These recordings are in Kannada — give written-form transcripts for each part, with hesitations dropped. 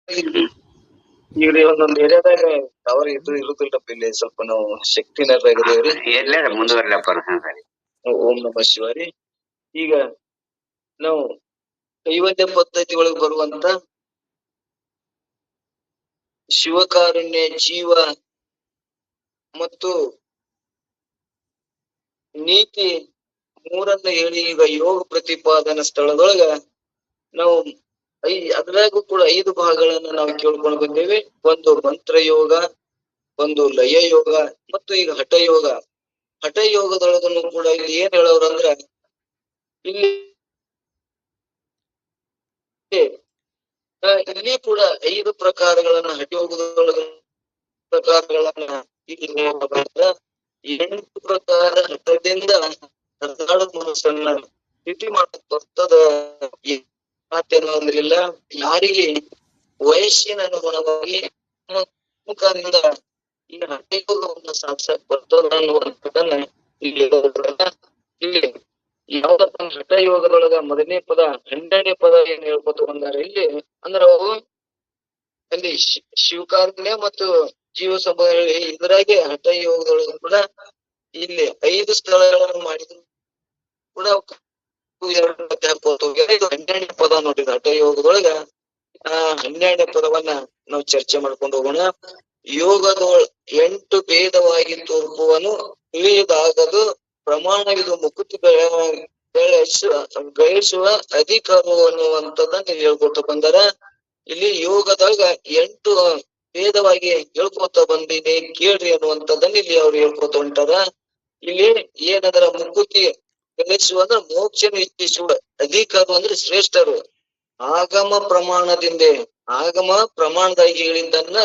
ಈಗ ಒಂದೊಂದ್ ಏರಿಯಾದಾಗ ಟವರ್ ಇರುದಿಲ್ಲಪ್ಪ, ಇಲ್ಲಿ ಸ್ವಲ್ಪ ನಾವು ಶಕ್ತಿನಗರದೇವ್ರಿ. ಎಲ್ಲಾರ ಮುಂದುವರ್ಲಪ್ಪ. ಓಂ ನಮಃ ಶಿವಾರಿ. ಈಗ ನಾವು ಕೈವಲ್ಯ ಪದ್ಧತಿ ಒಳಗೆ ಬರುವಂತ ಶಿವಕಾರುಣ್ಯ, ಜೀವ ಮತ್ತು ನೀತಿ ಮೂರನ್ನ ಹೇಳಿ ಈಗ ಯೋಗ ಪ್ರತಿಪಾದನಾ ಸ್ಥಳದೊಳಗ ನಾವು ಅದ್ರಾಗೂ ಕೂಡ 5 ಭಾಗಗಳನ್ನ ನಾವು ಕೇಳ್ಕೊಂಡು ಬಂದೇವೆ. ಒಂದು ಮಂತ್ರ ಯೋಗ, ಒಂದು ಲಯ ಯೋಗ ಮತ್ತು ಈಗ ಹಠ ಯೋಗ. ಹಠ ಯೋಗದೊಳಗನು ಕೂಡ ಇಲ್ಲಿ ಏನ್ ಹೇಳೋರು ಅಂದ್ರ, ಇಲ್ಲಿ ಇಲ್ಲಿ ಕೂಡ 5 ಪ್ರಕಾರಗಳನ್ನ ಹಠ ಯೋಗದೊಳಗ ಪ್ರಕಾರಗಳನ್ನ ಇಲ್ಲಿ 8 ಪ್ರಕಾರ ಹಠದಿಂದ 14 ಮನಸ್ಸನ್ನ ಸ್ಥಿತಿ ಮಾಡಕ್ ಬರ್ತದ. ಮಾತೇನಂದ್ರಿಲ್ಲ, ಯಾರಿಗೆ ವಯಸ್ಸಿನ ಅನುಗುಣವಾಗಿ ಮುಖಾಂತರ ಈ ಹಠಯೋಗವನ್ನು ಸಾಧಿಸಕ್ ಬರ್ತದ ಅನ್ನುವಂಥದ್ದನ್ನ ಇಲ್ಲಿ ಇಲ್ಲಿ ಯಾವ್ದಪ್ಪ ಹಠ ಯೋಗದೊಳಗ ಮೊದಲನೇ ಪದ 12ನೇ ಪದ ಏನ್ ಹೇಳ್ಕೊತ ಬಂದಾರ ಇಲ್ಲಿ ಅಂದ್ರ, ಅವು ಅಲ್ಲಿ ಶಿವಕಾರುಣ್ಯ ಮತ್ತು ಜೀವ ಸಂಬಂಧ ಇದ್ರಾಗೆ ಹಠ ಯೋಗದೊಳಗ ಕೂಡ ಇಲ್ಲಿ 5 ಸ್ಥಳಗಳನ್ನು ಮಾಡಿದ್ರು ಕೂಡ 12ನೇ ಪದ ನೋಡಿದ ಹಠ ಯೋಗದೊಳಗ 12ನೇ ಪದವನ್ನ ನಾವು ಚರ್ಚೆ ಮಾಡ್ಕೊಂಡು ಹೋಗೋಣ. ಯೋಗದೊಳ 8 ಭೇದವಾಗಿ ತೋರ್ಪುವನು ತಿಳಿಯುವುದಾಗದು, ಪ್ರಮಾಣವಿದು ಮುಕುತಿ ಗಳಿಸುವ ಅಧಿಕಾರವು ಅನ್ನುವಂಥದ್ದನ್ನ ಹೇಳ್ಕೊತ ಬಂದಾರ. ಇಲ್ಲಿ ಯೋಗದಾಗ 8 ಭೇದವಾಗಿ ಹೇಳ್ಕೊತ ಬಂದಿನಿ ಕೇಳ್ರಿ ಅನ್ನುವಂಥದ್ದನ್ನ ಇಲ್ಲಿ ಅವ್ರು ಹೇಳ್ಕೊತ ಹೊಂಟಾರ. ಇಲ್ಲಿ ಏನಂದ್ರ ಮುಕುತಿ ಗಳಿಸುವ ಅಂದ್ರೆ ಮೋಕ್ಷನ ಇಚ್ಛಿಸುವ, ಅಧಿಕಾರ ಅಂದ್ರೆ ಶ್ರೇಷ್ಠರು. ಆಗಮ ಪ್ರಮಾಣದಿಂದ, ಆಗಮ ಪ್ರಮಾಣದಾಗಿ ಹೇಳಿದ್ದನ್ನ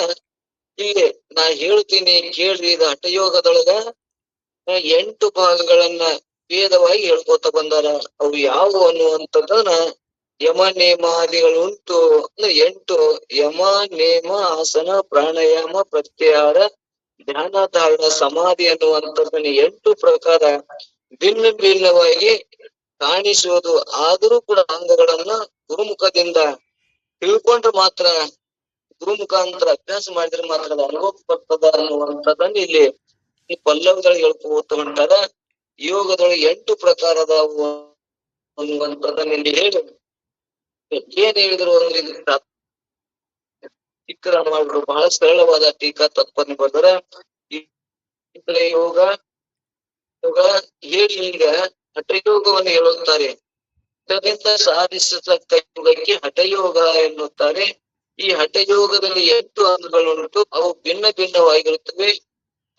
ಇಲ್ಲಿ ನಾ ಹೇಳ್ತೀನಿ ಕೇಳ್ರಿ. ಇದು ಹಠಯೋಗದೊಳಗ 8 ಭಾಗಗಳನ್ನ ಭೇದವಾಗಿ ಹೇಳ್ಕೊತ ಬಂದಾರ. ಅವು ಯಾವುವು ಅನ್ನುವಂಥದ್ದನ್ನ ಯಮ ನೇಮಾದಿಗಳುಂಟು. 8 ಯಮ, ನೇಮ, ಆಸನ, ಪ್ರಾಣಾಯಾಮ, ಪ್ರತ್ಯಾಹಾರ, ಧ್ಯಾನ, ಧಾರಣ, ಸಮಾಧಿ ಅನ್ನುವಂಥದ್ದನ್ನ 8 ಪ್ರಕಾರ ಭಿನ್ನ ಭಿನ್ನವಾಗಿ ಕಾಣಿಸುವುದು. ಆದರೂ ಕೂಡ ಅಂಗಗಳನ್ನ ಗುರುಮುಖದಿಂದ ತಿಳ್ಕೊಂಡ್ರೆ ಮಾತ್ರ, ಗುರುಮುಖಾಂತರ ಅಭ್ಯಾಸ ಮಾಡಿದ್ರೆ ಮಾತ್ರ ಅದು ಅನುಭವ ಬರ್ತದ ಅನ್ನುವಂಥದ್ದನ್ನ ಇಲ್ಲಿ ಈ ಪಲ್ಲವಗಳಿಗೆ ಹೇಳ್ಕೋತ ಹೊಂಟಾರ. ಯೋಗದೊಳಗೆ 8 ಪ್ರಕಾರದ ಅನ್ನುವಂಥದ್ದನ್ನ ಇಲ್ಲಿ ಹೇಳಿ ಏನ್ ಹೇಳಿದ್ರು ಅಂದ್ರೆ, ಟೀಕರ ಮಾಡಿದ್ರು ಬಹಳ ಸರಳವಾದ ಟೀಕಾ ತತ್ವನ ಬರ್ತಾರ. ಯೋಗ ಯೋಗ ಹೇಳಿ ಈಗ ಹಠಯೋಗವನ್ನು ಹೇಳುತ್ತಾರೆ. ಇದರಿಂದ ಸಾಧಿಸತಕ್ಕ ಯೋಗಕ್ಕೆ ಹಠಯೋಗ ಎನ್ನುತ್ತಾರೆ. ಈ ಹಠಯೋಗದಲ್ಲಿ 8 ಅಂಗಗಳುಂಟು, ಅವು ಭಿನ್ನ ಭಿನ್ನವಾಗಿರುತ್ತವೆ.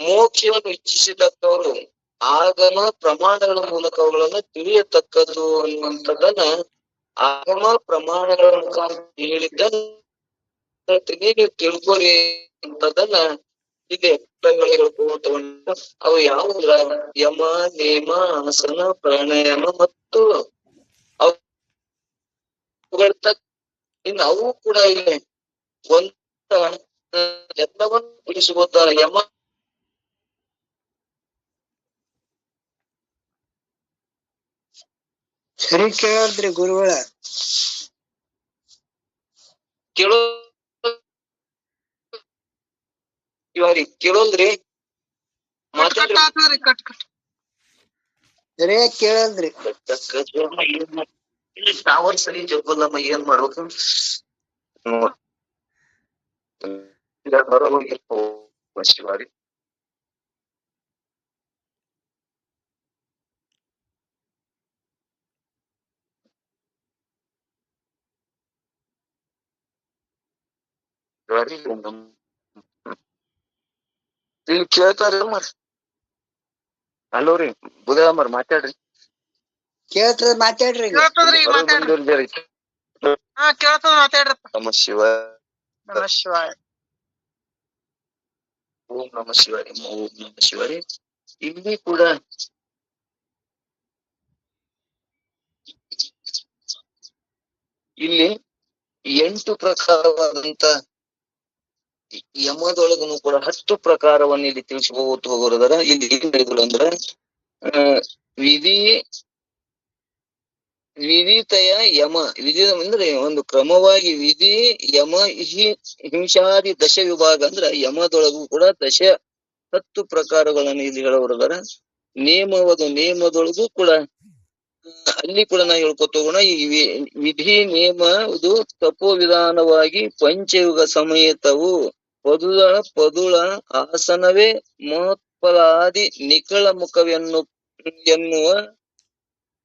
ಮೋಕ್ಷವನ್ನು ಇಚ್ಛಿಸತಕ್ಕವರು ಆಗಮ ಪ್ರಮಾಣಗಳ ಮೂಲಕ ಅವುಗಳನ್ನು ತಿಳಿಯತಕ್ಕದ್ದು ಅನ್ನುವಂಥದ್ದನ್ನ ಆಗಮ ಪ್ರಮಾಣಗಳ ಮುಖಾಂತರ ಹೇಳಿದ್ದನ್ನ ನೀವು ತಿಳ್ಕೊರಿ ಅಂತದನ್ನ ಇದೆ ಹೇಳ್ಕೊತ. ಅವು ಯಾವ ಯಮ, ನೇಮ, ಆಸನ, ಪ್ರಾಣಾಯಾಮ ಮತ್ತು ಇನ್ನು ಅವು ಕೂಡ ಇಲ್ಲಿ ಒಂದ ಎಲ್ಲವನ್ನು ಬಿಡಿಸಬಹುದ. ಯಮ ಸರಿ ಕೇಳಿದ್ರಿ ಗುರುಗಳ ಕೇಳೋ ಇವಾರಿ ಕೇಳೋಲ್ರಿ, ಮಾತಾಡ್ರಿ. ಸರಿಯಾಗಿ ಕೇಳಲ್ರಿ. ಟವರ್ ಸರಿ ಜಗ್ಗಲ್ಲಮ್ಮ, ಏನ್ ಮಾಡ್ಬೇಕು? ಶಿವಾರಿ ಇಲ್ಲಿ ಕೇಳ್ತಾರಮ್ಮ. ಹಲೋ ರೀ ಬುಧಮ್ಮರ್ ಮಾತಾಡ್ರಿ. ಕೇಳ್ತದ ಮಾತಾಡ್ರಿ. ನಮ ಶಿವ, ನಮಃ ಶಿವಾಯ. ಓಂ ನಮ ಶಿವಾಯ, ಓಂ ನಮ ಶಿವಾಯ. ಇಲ್ಲಿ ಕೂಡ ಇಲ್ಲಿ 8 ಪ್ರಕಾರವಾದಂತ ಯಮದೊಳಗನು ಕೂಡ 10 ಪ್ರಕಾರವನ್ನು ಇಲ್ಲಿ ತಿಳಿಸ್ಕೋತ ಹೋಗೋರದಾರ. ಇಲ್ಲಿ ಏನ್ ಹೇಳಿದ್ರು ಅಂದ್ರ, ವಿಧಿ ವಿಧಿತಯ ಯಮ, ವಿಧಿ ಅಂದ್ರೆ ಒಂದು ಕ್ರಮವಾಗಿ ವಿಧಿ ಯಮ ಹಿಂಸಾದಿ ದಶ ವಿಭಾಗ ಅಂದ್ರ ಯಮದೊಳಗೂ ಕೂಡ 10 ಪ್ರಕಾರಗಳನ್ನು ಇಲ್ಲಿ ಹೇಳೋರದಾರ. ನೇಮದೊಳಗೂ ಕೂಡ ಅಲ್ಲಿ ಕೂಡ ನಾ ಹೇಳ್ಕೊತ ಹೋಗೋಣ. ಈ ವಿಧಿ ನೇಮ ಇದು ತಪೋ ವಿಧಾನವಾಗಿ ಪಂಚಯುಗ ಸಮೇತವು ಪದುಳ ಆಸನವೇ ಮಹತ್ಫಲಾದಿ ನಿಖಳ ಮುಖವೆನ್ನುವ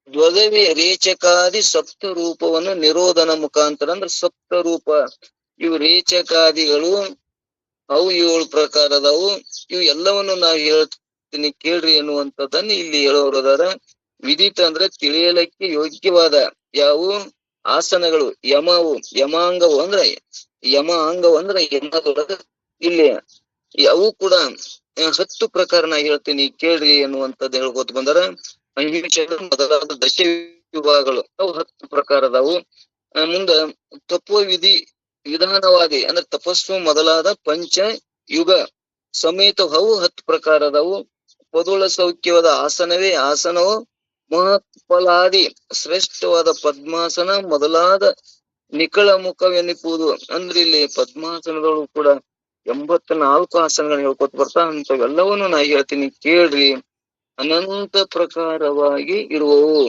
ದ್ವದವಿ ರೇಚಕಾದಿ ಸಪ್ತ ರೂಪವನ್ನು ನಿರೋಧನ ಮುಖಾಂತರ ಅಂದ್ರೆ ಸಪ್ತ ರೂಪ. ಇವು ರೇಚಕಾದಿಗಳು ಅವು 7 ಪ್ರಕಾರದವು. ಇವು ಎಲ್ಲವನ್ನು ನಾವು ಹೇಳ್ತೀನಿ ಕೇಳ್ರಿ ಎನ್ನುವಂಥದ್ದನ್ನು ಇಲ್ಲಿ ಹೇಳೋರದಾರ. ವಿದಿತ ಅಂದ್ರೆ ತಿಳಿಯಲಿಕ್ಕೆ ಯೋಗ್ಯವಾದ ಯಾವ ಆಸನಗಳು, ಯಮಾಂಗವು ಅಂದ್ರೆ ಯಮದೊಳಗ ಇಲ್ಲಿ ಅವು ಕೂಡ 10 ಪ್ರಕಾರ ನಾ ಹೇಳ್ತೀನಿ ಕೇಳ್ರಿ ಎನ್ನುವಂಥದ್ದು ಹೇಳ್ಕೊತ ಬಂದಾರ. ಮೊದಲಾದ ದಶ ವಿಭಾಗಗಳು ಅವು 10 ಪ್ರಕಾರದವು. ಮುಂದ ತಪೋ ವಿಧಾನವಾದಿ ಅಂದ್ರೆ ತಪಸ್ಸು ಮೊದಲಾದ ಪಂಚ ಯುಗ ಸಮೇತ ಅವು 10 ಪ್ರಕಾರದವು. ಪದುಳ ಸೌಖ್ಯವಾದ ಆಸನವು ಮಹತ್ಫಲಾದಿ ಶ್ರೇಷ್ಠವಾದ ಪದ್ಮಾಸನ ಮೊದಲಾದ ನಿಖಳ ಮುಖವೆನಿಪುವುದು. ಅಂದ್ರೆ ಇಲ್ಲಿ ಪದ್ಮಾಸನದೊಳಗೂ ಕೂಡ 84 ಆಸನಗಳನ್ನ ಹೇಳ್ಕೊತ ಬರ್ತಾ ಅಂತವೆಲ್ಲವನ್ನು ನಾ ಹೇಳ್ತೀನಿ ಕೇಳ್ರಿ. ಅನಂತ ಪ್ರಕಾರವಾಗಿ ಇರುವವು.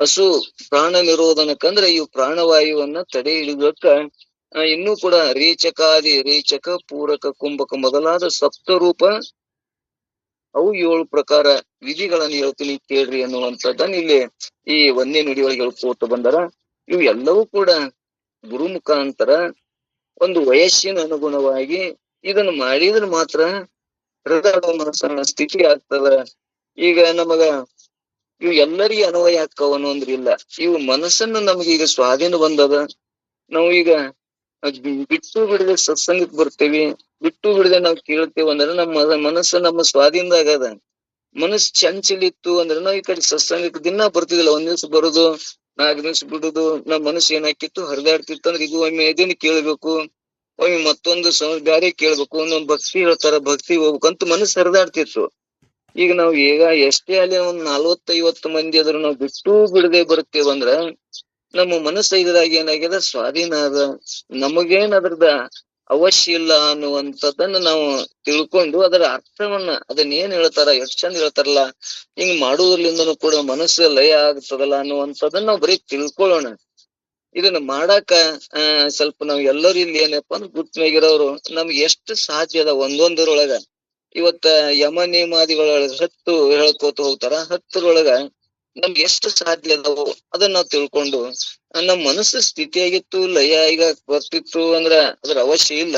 ಹಸು ಪ್ರಾಣ ನಿರೋಧನಕ್ಕಂದ್ರೆ ಇವು ಪ್ರಾಣವಾಯುವನ್ನ ತಡೆ ಹಿಡಿದಕ್ಕ ಇನ್ನೂ ಕೂಡ ರೇಚಕ ಪೂರಕ ಕುಂಭಕ ಮೊದಲಾದ ಸಪ್ತರೂಪ ಅವು 7 ಪ್ರಕಾರ ವಿಧಿಗಳನ್ನು ಹೇಳ್ತೀನಿ ಕೇಳ್ರಿ ಅನ್ನುವಂಥದ್ದನ್ನ ಇಲ್ಲಿ ಈ 1ನೇ ನುಡಿಯೊಳಗೆ ಹೇಳ್ಕೊತ ಬಂದಾರ. ಇವು ಎಲ್ಲವೂ ಕೂಡ ಗುರು ಮುಖಾಂತರ ಒಂದು ವಯಸ್ಸಿನ ಅನುಗುಣವಾಗಿ ಇದನ್ನು ಮಾಡಿದ್ರೆ ಮಾತ್ರ ಹೃದಯ ಮನಸ್ಸನ್ನ ಸ್ಥಿತಿ ಆಗ್ತದ. ಈಗ ನಮಗ ಇವು ಎಲ್ಲರಿಗೆ ಅನ್ವಯ ಆಕ್ಕವನು ಅಂದ್ರೆ ಇಲ್ಲ. ಇವು ಮನಸ್ಸನ್ನು ನಮ್ಗೆ ಈಗ ಸ್ವಾಧೀನ ಬಂದದ. ನಾವು ಈಗ ಬಿಟ್ಟು ಬಿಡದೆ ಸತ್ಸಂಗಕ್ಕೆ ಬರ್ತೇವಿ, ಬಿಟ್ಟು ಬಿಡದೆ ನಾವು ಕೇಳ್ತೇವೆ ಅಂದ್ರೆ ನಮ್ಮ ಮನಸ್ಸು ನಮ್ಮ ಸ್ವಾಧೀನದಾಗ ಅದ. ಮನಸ್ಸು ಚಂಚಲಿತ್ತು ಅಂದ್ರೆ ನಾವ್ ಈ ಕಡೆ ಸತ್ಸಂಗಕ್ಕೆ ದಿನ ಬರ್ತಿದಿಲ್ಲ. 1 ದಿವ್ಸ ಬರುದು, 4 ದಿವ್ಸ ಬಿಡುದು. ನಮ್ ಮನಸ್ಸು ಏನಾಕಿತ್ತು ಹರಿದಾಡ್ತಿತ್ತು ಅಂದ್ರೆ ಇದು ಒಮ್ಮೆ ಇದನ್ನ ಕೇಳ್ಬೇಕು, ಒಮ್ಮೆ ಮತ್ತೊಂದು ಬ್ಯಾರೆ ಕೇಳ್ಬೇಕು, ಒಂದೊಂದು ಭಕ್ತಿ ಹೇಳ್ತಾರ ಭಕ್ತಿ ಹೋಗ್ಬೇಕಂತ ಮನಸ್ಸು ಹರಿದಾಡ್ತಿತ್ತು. ಈಗ ನಾವು ಎಷ್ಟೇ ಅಲ್ಲಿ 40-50 ಮಂದಿ ಆದ್ರೂ ನಾವು ಬಿಟ್ಟು ಬಿಡದೆ ಬರ್ತೇವಂದ್ರ ನಮ್ಮ ಮನಸ್ಸು ಇದ್ರಾಗ ಏನಾಗ್ಯದ ಸ್ವಾಧೀನ ಅದ. ನಮಗೇನ್ ಅದ್ರದ ಅವಶ್ಯ ಇಲ್ಲ ಅನ್ನುವಂಥದ್ದನ್ನ ನಾವು ತಿಳ್ಕೊಂಡು ಅದರ ಅರ್ಥವನ್ನ ಅದನ್ನ ಏನ್ ಹೇಳ್ತಾರ ಎಷ್ಟ್ ಚಂದ ಹೇಳ್ತಾರಲ್ಲ, ಹಿಂಗ್ ಮಾಡುವುದ್ರಲಿಂದನೂ ಕೂಡ ಮನಸ್ಸು ಲಯ ಆಗ್ತದಲ್ಲ ಅನ್ನುವಂಥದ್ದನ್ನ ನಾವು ಬರೀ ತಿಳ್ಕೊಳ್ಳೋಣ. ಇದನ್ನ ಮಾಡಾಕ ಸ್ವಲ್ಪ ನಾವ್ ಎಲ್ಲರೂ ಇಲ್ಲಿ ಏನಪ್ಪಾ ಅಂದ್ರೆ ಗುಟ್ನಾಗಿರೋರು ನಮ್ಗೆ ಎಷ್ಟು ಸಾಧ್ಯ ಅದ ಒಂದೊಂದರೊಳಗ. ಇವತ್ತ ಯಮ ನೇಮಾದಿಗಳೊಳಗ 10 ಹೇಳ್ಕೋತ ಹೋಗ್ತಾರ. 10ರೊಳಗ ನಮ್ಗೆ ಎಷ್ಟು ಸಾಧ್ಯ ಅದಾವು ಅದನ್ನ ನಾವ್ ತಿಳ್ಕೊಂಡು ನಮ್ ಮನಸ್ಸು ಸ್ಥಿತಿಯಾಗಿತ್ತು ಲಯ ಈಗ ಬರ್ತಿತ್ತು ಅಂದ್ರ ಅದ್ರ ಅವಶ್ಯ ಇಲ್ಲ.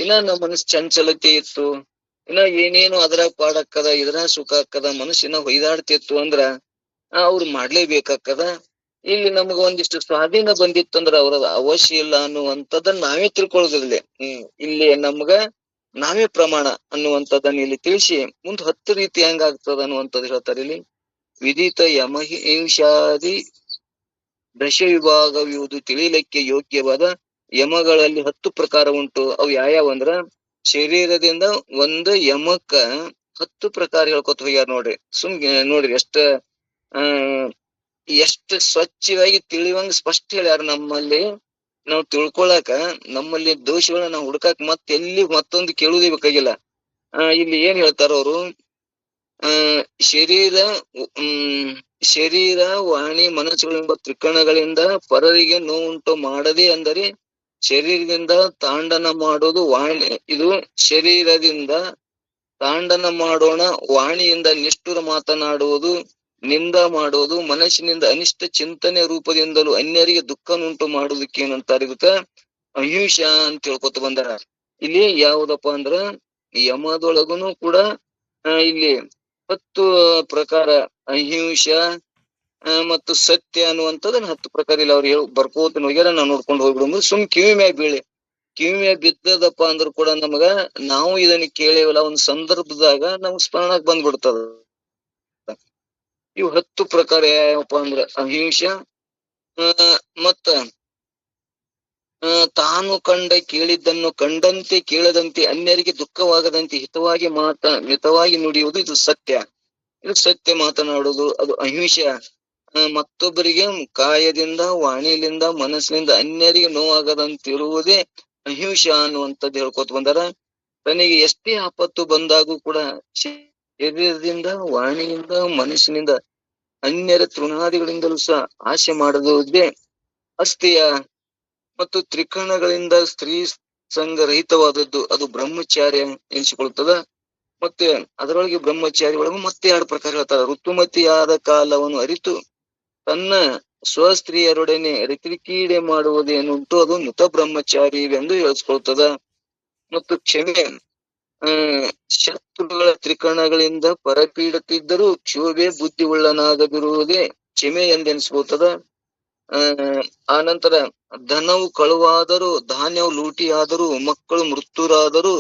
ಇನ್ನ ನಮ್ ಮನಸ್ಸು ಚಂಚಲತೆ ಇತ್ತು, ಇನ್ನ ಏನೇನು ಅದ್ರಾಗ ಪಾಡಕ್ಕದ ಇದ್ರಾಗ ಸುಖ ಆಕ್ಕದ, ಮನಸ್ಸಿನ ಹೊಯ್ದಾಡ್ತಿತ್ತು ಅಂದ್ರ ಅವ್ರು ಮಾಡ್ಲೇಬೇಕಾಕ್ಕದ. ಇಲ್ಲಿ ನಮ್ಗ ಒಂದಿಷ್ಟು ಸ್ವಾಧೀನ ಬಂದಿತ್ತಂದ್ರ ಅವ್ರದ ಅವಶ್ಯ ಇಲ್ಲ ಅನ್ನುವಂಥದ್ದನ್ನ ನಾವೇ ತಿಳ್ಕೊಳ್ಳೋದಿಲ್ಲ. ಇಲ್ಲಿ ನಮ್ಗ ನಾವೇ ಪ್ರಮಾಣ ಅನ್ನುವಂಥದ್ದನ್ನ ಇಲ್ಲಿ ತಿಳಿಸಿ ಮುಂದ್ 10 ರೀತಿ ಹೆಂಗಾಗ್ತದ ಅನ್ನುವಂಥದ್ದು ಹೇಳ್ತಾರೆ ಇಲ್ಲಿ. ವಿದಿತ ಯಮಹಿಂಸಾದಿ ದಶ ವಿಭಾಗವಿರುವುದು ತಿಳಿಲಿಕ್ಕೆ ಯೋಗ್ಯವಾದ ಯಮಗಳಲ್ಲಿ 10 ಪ್ರಕಾರ ಉಂಟು. ಅವು ಯಾವ್ಯಾವ ಅಂದ್ರ ಶರೀರದಿಂದ ಒಂದು ಯಮಕ್ಕ 10 ಪ್ರಕಾರ ಹೇಳ್ಕೊತ ಹೋಗ್ಯಾರ ನೋಡ್ರಿ. ನೋಡ್ರಿ ಎಷ್ಟು ಸ್ವಚ್ಛವಾಗಿ ತಿಳಿಯುವಂಗ ಸ್ಪಷ್ಟ ಹೇಳ್ಯಾರ. ನಮ್ಮಲ್ಲಿ ನಾವು ತಿಳ್ಕೊಳಕ, ನಮ್ಮಲ್ಲಿ ದೋಷಗಳನ್ನ ನಾವು ಹುಡ್ಕಾಕ್ ಎಲ್ಲಿ ಮತ್ತೊಂದು ಕೇಳುವುದೇ ಬೇಕಾಗಿಲ್ಲ. ಇಲ್ಲಿ ಏನ್ ಹೇಳ್ತಾರ ಅವರು, ಶರೀರ ವಾಣಿ ಮನಸ್ಸುಗಳೆಂಬ ತ್ರಿಕರಣಗಳಿಂದ ಪರರಿಗೆ ನೋವುಂಟು ಮಾಡದೆ ಅಂದರೆ ಶರೀರದಿಂದ ತಾಂಡನ ಮಾಡೋದು ವಾಣಿ. ಇದು ಶರೀರದಿಂದ ತಾಂಡನ ಮಾಡೋಣ, ವಾಣಿಯಿಂದ ನಿಷ್ಠುರ ಮಾತನಾಡುವುದು, ನಿಂದ ಮಾಡುವುದು, ಮನಸ್ಸಿನಿಂದ ಅನಿಷ್ಟ ಚಿಂತನೆ ರೂಪದಿಂದಲೂ ಅನ್ಯರಿಗೆ ದುಃಖನುಂಟು ಮಾಡುವುದಕ್ಕೆ ಏನಂತಾರೆ ಇದಕ್ಕ ಅಹಿಂಸ ಅಂತ ಹೇಳ್ಕೊತ ಬಂದಾರ. ಇಲ್ಲಿ ಯಾವುದಪ್ಪ ಅಂದ್ರ ಯಮದೊಳಗುನು ಕೂಡ ಇಲ್ಲಿ 10 ಪ್ರಕಾರ ಅಹಿಂಸ ಮತ್ತು ಸತ್ಯ ಅನ್ನುವಂಥದ್ದನ್ನ 10 ಪ್ರಕಾರ ಇಲ್ಲಿ ಅವ್ರು ಬರ್ಕೋತ ಹೋಗ್ಯಾರ. ನಾವು ನೋಡ್ಕೊಂಡು ಹೋಗ್ಬಿಡೋದು. ಕಿವಿ ಮ್ಯಾಗ ಬಿದ್ದದಪ್ಪ ಅಂದ್ರ ಕೂಡ ನಮಗ ನಾವು ಇದನ್ನ ಕೇಳೇವಲ್ಲ ಒಂದ್ ಸಂದರ್ಭದಾಗ ನಮ್ಗ್ ಸ್ಮರಣಕ್ ಬಂದ್ಬಿಡ್ತದ. ಇವು 10 ಪ್ರಕಾರ ಯಾವಪ್ಪ ಅಂದ್ರ ಅಹಿಂಸ ಮತ್ತ ತಾನು ಕಂಡ ಕೇಳಿದ್ದನ್ನು ಕಂಡಂತೆ ಕೇಳದಂತೆ ಅನ್ಯರಿಗೆ ದುಃಖವಾಗದಂತೆ ಮಿತವಾಗಿ ನುಡಿಯುವುದು ಇದು ಸತ್ಯ. ಇದು ಸತ್ಯ ಮಾತನಾಡುವುದು ಅದು ಅಹಿಂಸ. ಮತ್ತೊಬ್ಬರಿಗೆ ಕಾಯದಿಂದ ವಾಣಿಲಿಂದ ಮನಸ್ಸಿನಿಂದ ಅನ್ಯರಿಗೆ ನೋವಾಗದಂತಿರುವುದೇ ಅಹಿಂಸಾ ಅನ್ನುವಂಥದ್ದು ಹೇಳ್ಕೊತ ಬಂದಾರ. ತನಗೆ ಎಷ್ಟೇ ಆಪತ್ತು ಬಂದಾಗೂ ಕೂಡ ಶರೀರದಿಂದ ವಾಣಿಯಿಂದ ಮನಸ್ಸಿನಿಂದ ಅನ್ಯರ ತೃಣಾದಿಗಳಿಂದಲೂ ಸಹ ಆಸೆ ಮಾಡದುದೇ ಅಸ್ಥಿಯ ಮತ್ತು ತ್ರಿಕರಣಗಳಿಂದ ಸ್ತ್ರೀ ಸಂಘರಹಿತವಾದದ್ದು ಅದು ಬ್ರಹ್ಮಚಾರ್ಯ ಎನಿಸಿಕೊಳ್ಳುತ್ತದ. ಮತ್ತೆ ಅದರೊಳಗೆ ಬ್ರಹ್ಮಚಾರಿ ಒಳಗೂ ಮತ್ತೆ 2 ಪ್ರಕಾರ ಹೇಳ್ತಾರೆ. ಋತುಮತಿಯಾದ ಕಾಲವನ್ನು ಅರಿತು ತನ್ನ ಸ್ವಸ್ತ್ರೀಯರೊಡನೆ ರಿಕ್ರಿಕೀಡೆ ಮಾಡುವುದೇನುಂಟು ಅದು ಮಿತ ಬ್ರಹ್ಮಚಾರಿವೆಂದು ಹೇಳಿಸ್ಕೊಳ್ತದ. ಮತ್ತು ಕ್ಷಮೆ ಶತ್ರುಗಳ ತ್ರಿಕರಣಗಳಿಂದ ಪರಪೀಡುತ್ತಿದ್ದರೂ ಕ್ಷೋಭೆ ಬುದ್ಧಿ ಉಳ್ಳನಾಗದಿರುವುದೇ ಕ್ಷಮೆ ಎಂದೆನಿಸ್ಕೊಳ್ತದ. ಆನಂತರ ಧನವು ಕಳುವಾದರೂ ಧಾನ್ಯವು ಲೂಟಿಯಾದರೂ ಮಕ್ಕಳು ಮೃತ್ಯುರಾದರೂ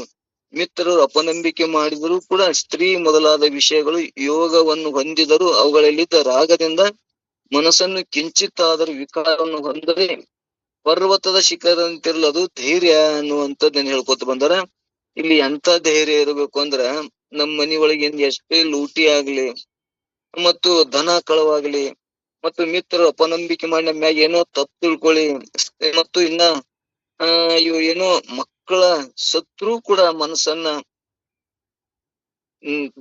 ಮಿತ್ರರು ಅಪನಂಬಿಕೆ ಮಾಡಿದರೂ ಕೂಡ ಸ್ತ್ರೀ ಮೊದಲಾದ ವಿಷಯಗಳು ಯೋಗವನ್ನು ಹೊಂದಿದರೂ ಅವುಗಳಲ್ಲಿದ್ದ ರಾಗದಿಂದ ಮನಸ್ಸನ್ನು ಕಿಂಚಿತ್ತಾದರೂ ವಿಕಾರವನ್ನು ಹೊಂದರೆ ಪರ್ವತದ ಶಿಖರಂತಿರಲು ಅದು ಧೈರ್ಯ ಅನ್ನುವಂಥದ್ದನ್ನ ಹೇಳ್ಕೊತ ಬಂದಾರ. ಇಲ್ಲಿ ಎಂತ ಧೈರ್ಯ ಇರಬೇಕು ಅಂದ್ರ ನಮ್ಮ ಮನೆಯೊಳಗಿಂದ ಎಷ್ಟೇ ಲೂಟಿ ಆಗ್ಲಿ ಮತ್ತು ಧನ ಕಳವಾಗ್ಲಿ ಮತ್ತು ಮಿತ್ರರು ಅಪನಂಬಿಕೆ ಮಾಡಿ ನಮ್ಮ ಮ್ಯಾಗ ಏನೋ ತಪ್ಪು ತಿಳ್ಕೊಳ್ಳಿ ಮತ್ತು ಇನ್ನ ಇವು ಏನೋ ಮಕ್ಕಳ ಸತ್ರು ಕೂಡ ಮನಸ್ಸನ್ನ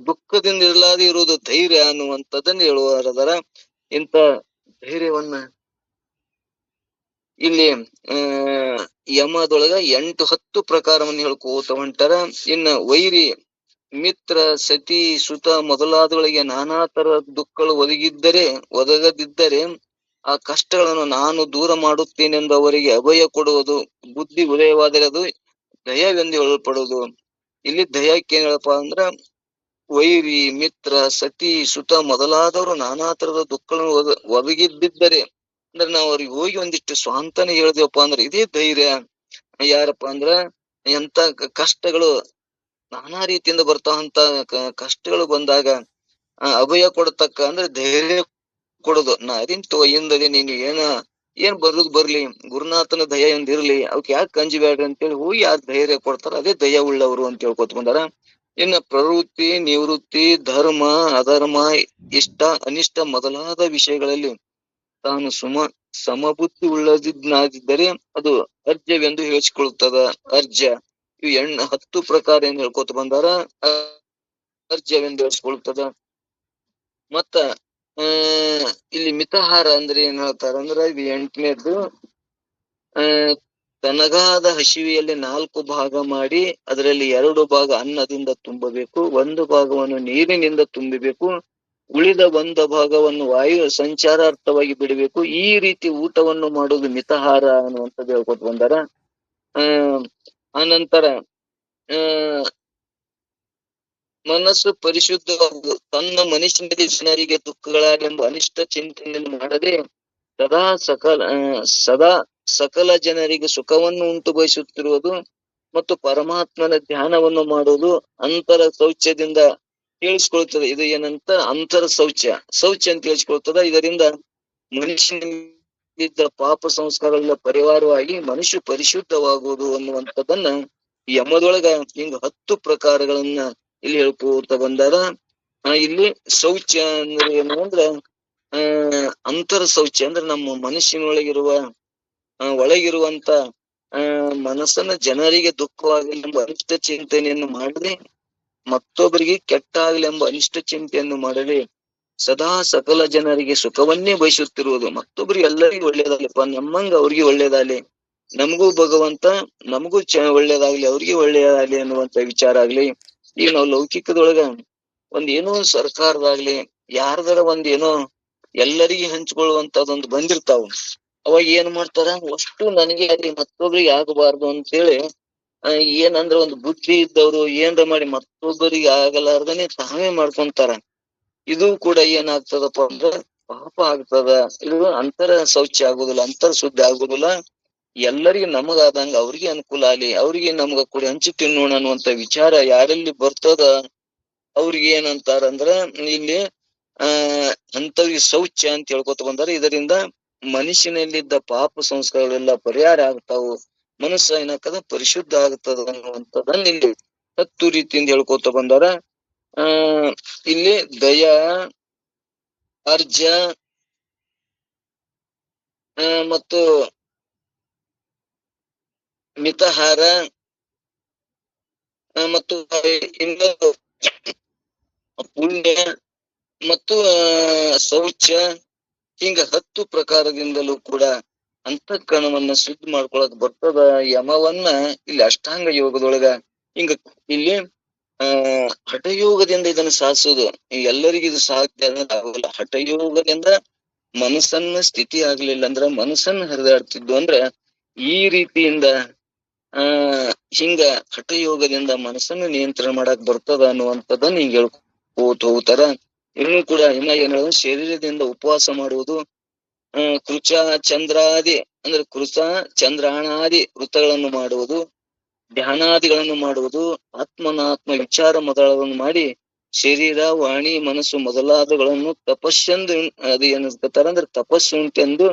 ದುಃಖದಿಂದ ಇರಲಾದೆ ಇರುವುದು ಧೈರ್ಯ ಅನ್ನುವಂಥದ್ದನ್ನ ಹೇಳುವರದಾರ. ಇಂತ ಧೈರ್ಯವನ್ನ ಇಲ್ಲಿ ಯಮದೊಳಗ 8-10 ಪ್ರಕಾರವನ್ನು ಹೇಳ್ಕೋತ ಹೊಂಟಾರ. ಇನ್ನ ವೈರಿ ಮಿತ್ರ ಸತಿ ಸುತ ಮೊದಲಾದಗಳಿಗೆ ನಾನಾ ತರ ದುಃಖಗಳು ಒದಗದಿದ್ದರೆ ಆ ಕಷ್ಟಗಳನ್ನು ನಾನು ದೂರ ಮಾಡುತ್ತೇನೆಂದು ಅವರಿಗೆ ಅಭಯ ಕೊಡುವುದು ಬುದ್ಧಿ ಉದಯವಾದರೆ ಅದು ದಯವೆಂದು ಹೇಳಲ್ಪಡುವುದು. ಇಲ್ಲಿ ದಯಕ್ಕೆ ಏನ್ ಹೇಳಪ್ಪ ಅಂದ್ರ ವೈರಿ ಮಿತ್ರ ಸತಿ ಸುತ ಮೊದಲಾದವರು ನಾನಾ ತರದ ದುಃಖಗಳನ್ನು ಒದಗಿದ್ದಿದ್ದರೆ ಅಂದ್ರೆ ನಾವು ಅವ್ರಿಗೆ ಹೋಗಿ ಒಂದಿಷ್ಟು ಸ್ವಾಂತನ ಹೇಳಿದೆವಪ್ಪ ಅಂದ್ರೆ ಇದೇ ಧೈರ್ಯ. ಯಾರಪ್ಪ ಅಂದ್ರ ಎಂತ ಕಷ್ಟಗಳು ನಾನಾ ರೀತಿಯಿಂದ ಬರ್ತಾವಂತ ಕಷ್ಟಗಳು ಬಂದಾಗ ಅಭಯ ಕೊಡತಕ್ಕ ಅಂದ್ರೆ ಧೈರ್ಯ ಕೊಡುದು. ನಾ ಅದಿಂತು ಹಿಂದದೆ ನೀನು ಏನ್ ಬರುದ್ ಬರ್ಲಿ ಗುರುನಾಥನ ದಯ ಎಂದಿರ್ಲಿ ಅವಕ್ ಯಾಕೆ ಅಂಜಬೇಡ್ರಿ ಅಂತೇಳಿ ಹೋಗಿ ಯಾರು ಧೈರ್ಯ ಕೊಡ್ತಾರ ಅದೇ ದಯ ಉಳ್ಳವರು ಅಂತ ಹೇಳ್ಕೊತ ಬಂದಾರ. ಇನ್ನ ಪ್ರವೃತ್ತಿ ನಿವೃತ್ತಿ ಧರ್ಮ ಅಧರ್ಮ ಇಷ್ಟ ಅನಿಷ್ಟ ಮೊದಲಾದ ವಿಷಯಗಳಲ್ಲಿ ತಾನು ಸಮಬುದ್ಧಿ ಉಳ್ಳದಿದ್ದರೆ ಅದು ಅರ್ಜವೆಂದು ಹೇಳಿಸಿಕೊಳ್ಳುತ್ತದ. ಅರ್ಜ ಇವು 10 ಪ್ರಕಾರ ಏನ್ ಹೇಳ್ಕೊತ ಬಂದಾರ ಅರ್ಜವೆಂದು ಹೇಳಿಸ್ಕೊಳ್ತದ. ಮತ್ತ ಇಲ್ಲಿ ಮಿತಾಹಾರ ಅಂದ್ರೆ ಏನ್ ಹೇಳ್ತಾರ ಅಂದ್ರ ಇದು 8ನೇದ್ದು ತನಗಾದ ಹಸಿವೆಯಲ್ಲಿ 4 ಭಾಗ ಮಾಡಿ ಅದರಲ್ಲಿ 2 ಭಾಗ ಅನ್ನದಿಂದ ತುಂಬಬೇಕು, 1 ಭಾಗವನ್ನು ನೀರಿನಿಂದ ತುಂಬಬೇಕು, ಉಳಿದ 1 ಭಾಗವನ್ನು ವಾಯು ಸಂಚಾರಾರ್ಥವಾಗಿ ಬಿಡಬೇಕು. ಈ ರೀತಿ ಊಟವನ್ನು ಮಾಡುವುದು ಮಿತಾಹಾರ ಅನ್ನುವಂಥದ್ದು ಹೇಳ್ಕೊತ ಬಂದಾರ. ಆನಂತರ ಮನಸ್ಸು ಪರಿಶುದ್ಧವಾಗುವುದು, ತನ್ನ ಮನುಷ್ಯನಿಗೆ ಜನರಿಗೆ ದುಃಖಗಳಾಗಲೆಂಬ ಅನಿಷ್ಟ ಚಿಂತನೆಯನ್ನು ಮಾಡದೆ ಸದಾ ಸಕಲ ಜನರಿಗೆ ಸುಖವನ್ನು ಉಂಟು ಬಯಸುತ್ತಿರುವುದು ಮತ್ತು ಪರಮಾತ್ಮನ ಧ್ಯಾನವನ್ನು ಮಾಡುವುದು ಅಂತರ ಶೌಚದಿಂದ ತಿಳಿಸ್ಕೊಳ್ತದೆ. ಇದು ಏನಂತ ಅಂತರ ಶೌಚ ಅಂತ ತಿಳಿಸ್ಕೊಳ್ತದ. ಇದರಿಂದ ಮನುಷ್ಯನಿದ್ದ ಪಾಪ ಸಂಸ್ಕಾರಗಳ ಪರಿವಾರವಾಗಿ ಮನುಷ್ಯ ಪರಿಶುದ್ಧವಾಗುವುದು ಅನ್ನುವಂಥದ್ದನ್ನ ಯಮದೊಳಗ ಹಿಂಗ 10 ಪ್ರಕಾರಗಳನ್ನ ಇಲ್ಲಿ ಹೇಳ್ಕೋತ ಬಂದಾರ. ಇಲ್ಲಿ ಶೌಚ ಅಂದ್ರೆ ಏನು ಅಂದ್ರ ಅಂತರ ಶೌಚ ಅಂದ್ರೆ ನಮ್ಮ ಮನುಷ್ಯನೊಳಗಿರುವ ಒಳಗಿರುವಂತ ಮನಸ್ಸನ್ನ ಜನರಿಗೆ ದುಃಖವಾಗಲೆಂಬ ಅನಿಷ್ಟ ಚಿಂತನೆಯನ್ನು ಮಾಡದೆ ಮತ್ತೊಬ್ಬರಿಗೆ ಕೆಟ್ಟಾಗಲೆಂಬ ಅನಿಷ್ಟ ಚಿಂತೆಯನ್ನು ಮಾಡದೆ ಸದಾ ಸಕಲ ಜನರಿಗೆ ಸುಖವನ್ನೇ ಬಯಸುತ್ತಿರುವುದು. ಮತ್ತೊಬ್ಬರಿಗೆ ಎಲ್ಲರಿಗೂ ಒಳ್ಳೇದಾಗ್ಲಿಪ್ಪ, ನಮ್ಮಂಗ ಅವ್ರಿಗೆ ಒಳ್ಳೇದಾಗ್ಲಿ, ನಮಗೂ ಭಗವಂತ ನಮಗೂ ಒಳ್ಳೇದಾಗ್ಲಿ, ಅವ್ರಿಗೆ ಒಳ್ಳೇದಾಗ್ಲಿ ಅನ್ನುವಂತ ವಿಚಾರ ಆಗ್ಲಿ. ಈಗ ನಾವು ಲೌಕಿಕದೊಳಗ ಏನೋ ಸರ್ಕಾರದಾಗ್ಲಿ ಯಾರ್ದಾರ ಏನೋ ಎಲ್ಲರಿಗೆ ಹಂಚ್ಕೊಳ್ಳುವಂತದೊಂದು ಬಂದಿರ್ತಾವ. ಅವಾಗ ಏನ್ ಮಾಡ್ತಾರ, ಅಷ್ಟು ನನಗೆ ಆಗ್ಲಿ ಮತ್ತೊಬ್ರಿಗೆ ಆಗಬಾರ್ದು ಅಂತೇಳಿ ಏನಂದ್ರ ಒಂದು ಬುದ್ಧಿ ಇದ್ದವ್ರು ಏನ್ರ ಮಾಡಿ ಮತ್ತೊಬ್ಬರಿಗೆ ಆಗಲಾರ್ದನೆ ತಾವೇ ಮಾಡ್ಕೊಂತಾರ. ಇದು ಕೂಡ ಏನಾಗ್ತದಪ್ಪ ಅಂದ್ರ ಪಾಪ ಆಗ್ತದ. ಇದು ಅಂತರ ಶೌಚ ಆಗುದಿಲ್ಲ, ಅಂತರ ಶುದ್ಧಿ ಆಗುದಿಲ್ಲ. ಎಲ್ಲರಿಗೂ ನಮಗಾದಂಗ ಅವ್ರಿಗೆ ಅನುಕೂಲ ಆಗ್ಲಿ, ಅವ್ರಿಗೆ ನಮ್ಗ ಕೂಡ ಹಂಚಿ ತಿನ್ನೋಣ ಅನ್ನುವಂತ ವಿಚಾರ ಯಾರಲ್ಲಿ ಬರ್ತದ ಅವ್ರಿಗೆ ಏನಂತಾರಂದ್ರ ಇಲ್ಲಿ ಅಂತವ್ರಿಗೆ ಶೌಚ ಅಂತ ಹೇಳ್ಕೊತ ಬಂದಾರ. ಇದರಿಂದ ಮನುಷ್ಯನಲ್ಲಿದ್ದ ಪಾಪ ಸಂಸ್ಕಾರಗಳೆಲ್ಲ ಪರಿಹಾರ ಆಗ್ತಾವು, ಮನಸ್ಸ ಏನಾಗ್ತದ ಪರಿಶುದ್ಧ ಆಗ್ತದ ಅನ್ನುವಂಥದ್ದನ್ನ ಇಲ್ಲಿ 10 ರೀತಿಯಿಂದ ಹೇಳ್ಕೊತ ಬಂದಾರ. ಇಲ್ಲಿ ದಯ, ಅರ್ಜ, ಮತ್ತು ಮಿತಾಹಾರ ಮತ್ತು ಇನ್ನೊಂದು ಪುಣ್ಯ ಮತ್ತು ಶೌಚ, ಹಿಂಗ 10 ಪ್ರಕಾರದಿಂದಲೂ ಕೂಡ ಅಂತಃಕರಣವನ್ನ ಶುದ್ಧ ಮಾಡ್ಕೊಳಕ್ ಬರ್ತದ. ಯಮವನ್ನ ಇಲ್ಲಿ ಅಷ್ಟಾಂಗ ಯೋಗದೊಳಗ ಹಿಂಗ ಇಲ್ಲಿ ಹಠಯೋಗದಿಂದ ಇದನ್ನ ಸಾಧಿಸುದು. ಎಲ್ಲರಿಗೂ ಇದು ಸಾಧ್ಯ ಆಗೋಲ್ಲ. ಹಠಯೋಗದಿಂದ ಮನಸ್ಸನ್ನ ಸ್ಥಿತಿ ಆಗ್ಲಿಲ್ಲ ಅಂದ್ರ, ಮನಸ್ಸನ್ನ ಹರಿದಾಡ್ತಿದ್ವು ಅಂದ್ರ ಈ ರೀತಿಯಿಂದ ಹಿಂಗ ಹಠಯೋಗದಿಂದ ಮನಸ್ಸನ್ನ ನಿಯಂತ್ರಣ ಮಾಡಕ್ ಬರ್ತದ ಅನ್ನುವಂಥದ್ದನ್ನ ಹಿಂಗ ಹೇಳ್ಕೋತ ಹೋಗ್ತಾರ. ಇನ್ನು ಕೂಡ ಇನ್ನ ಏನ ಶರೀರದಿಂದ ಉಪವಾಸ ಮಾಡುವುದು, ಕೃಚ ಚಂದ್ರಾದಿ ಅಂದ್ರೆ ಕೃಚ ಚಂದ್ರಾಣಾದಿ ವೃತ್ತಗಳನ್ನು ಮಾಡುವುದು, ಧ್ಯಾನಾದಿಗಳನ್ನು ಮಾಡುವುದು, ಆತ್ಮನಾತ್ಮ ವಿಚಾರ ಮೊದಲವನ್ನು ಮಾಡಿ ಶರೀರ ವಾಣಿ ಮನಸ್ಸು ಮೊದಲಾದಗಳನ್ನು ತಪಸ್ಸೆಂದು ಅದು ಏನ್ತಾರ ಅಂದ್ರೆ ತಪಸ್ಸು ಉಂಟೆಂದು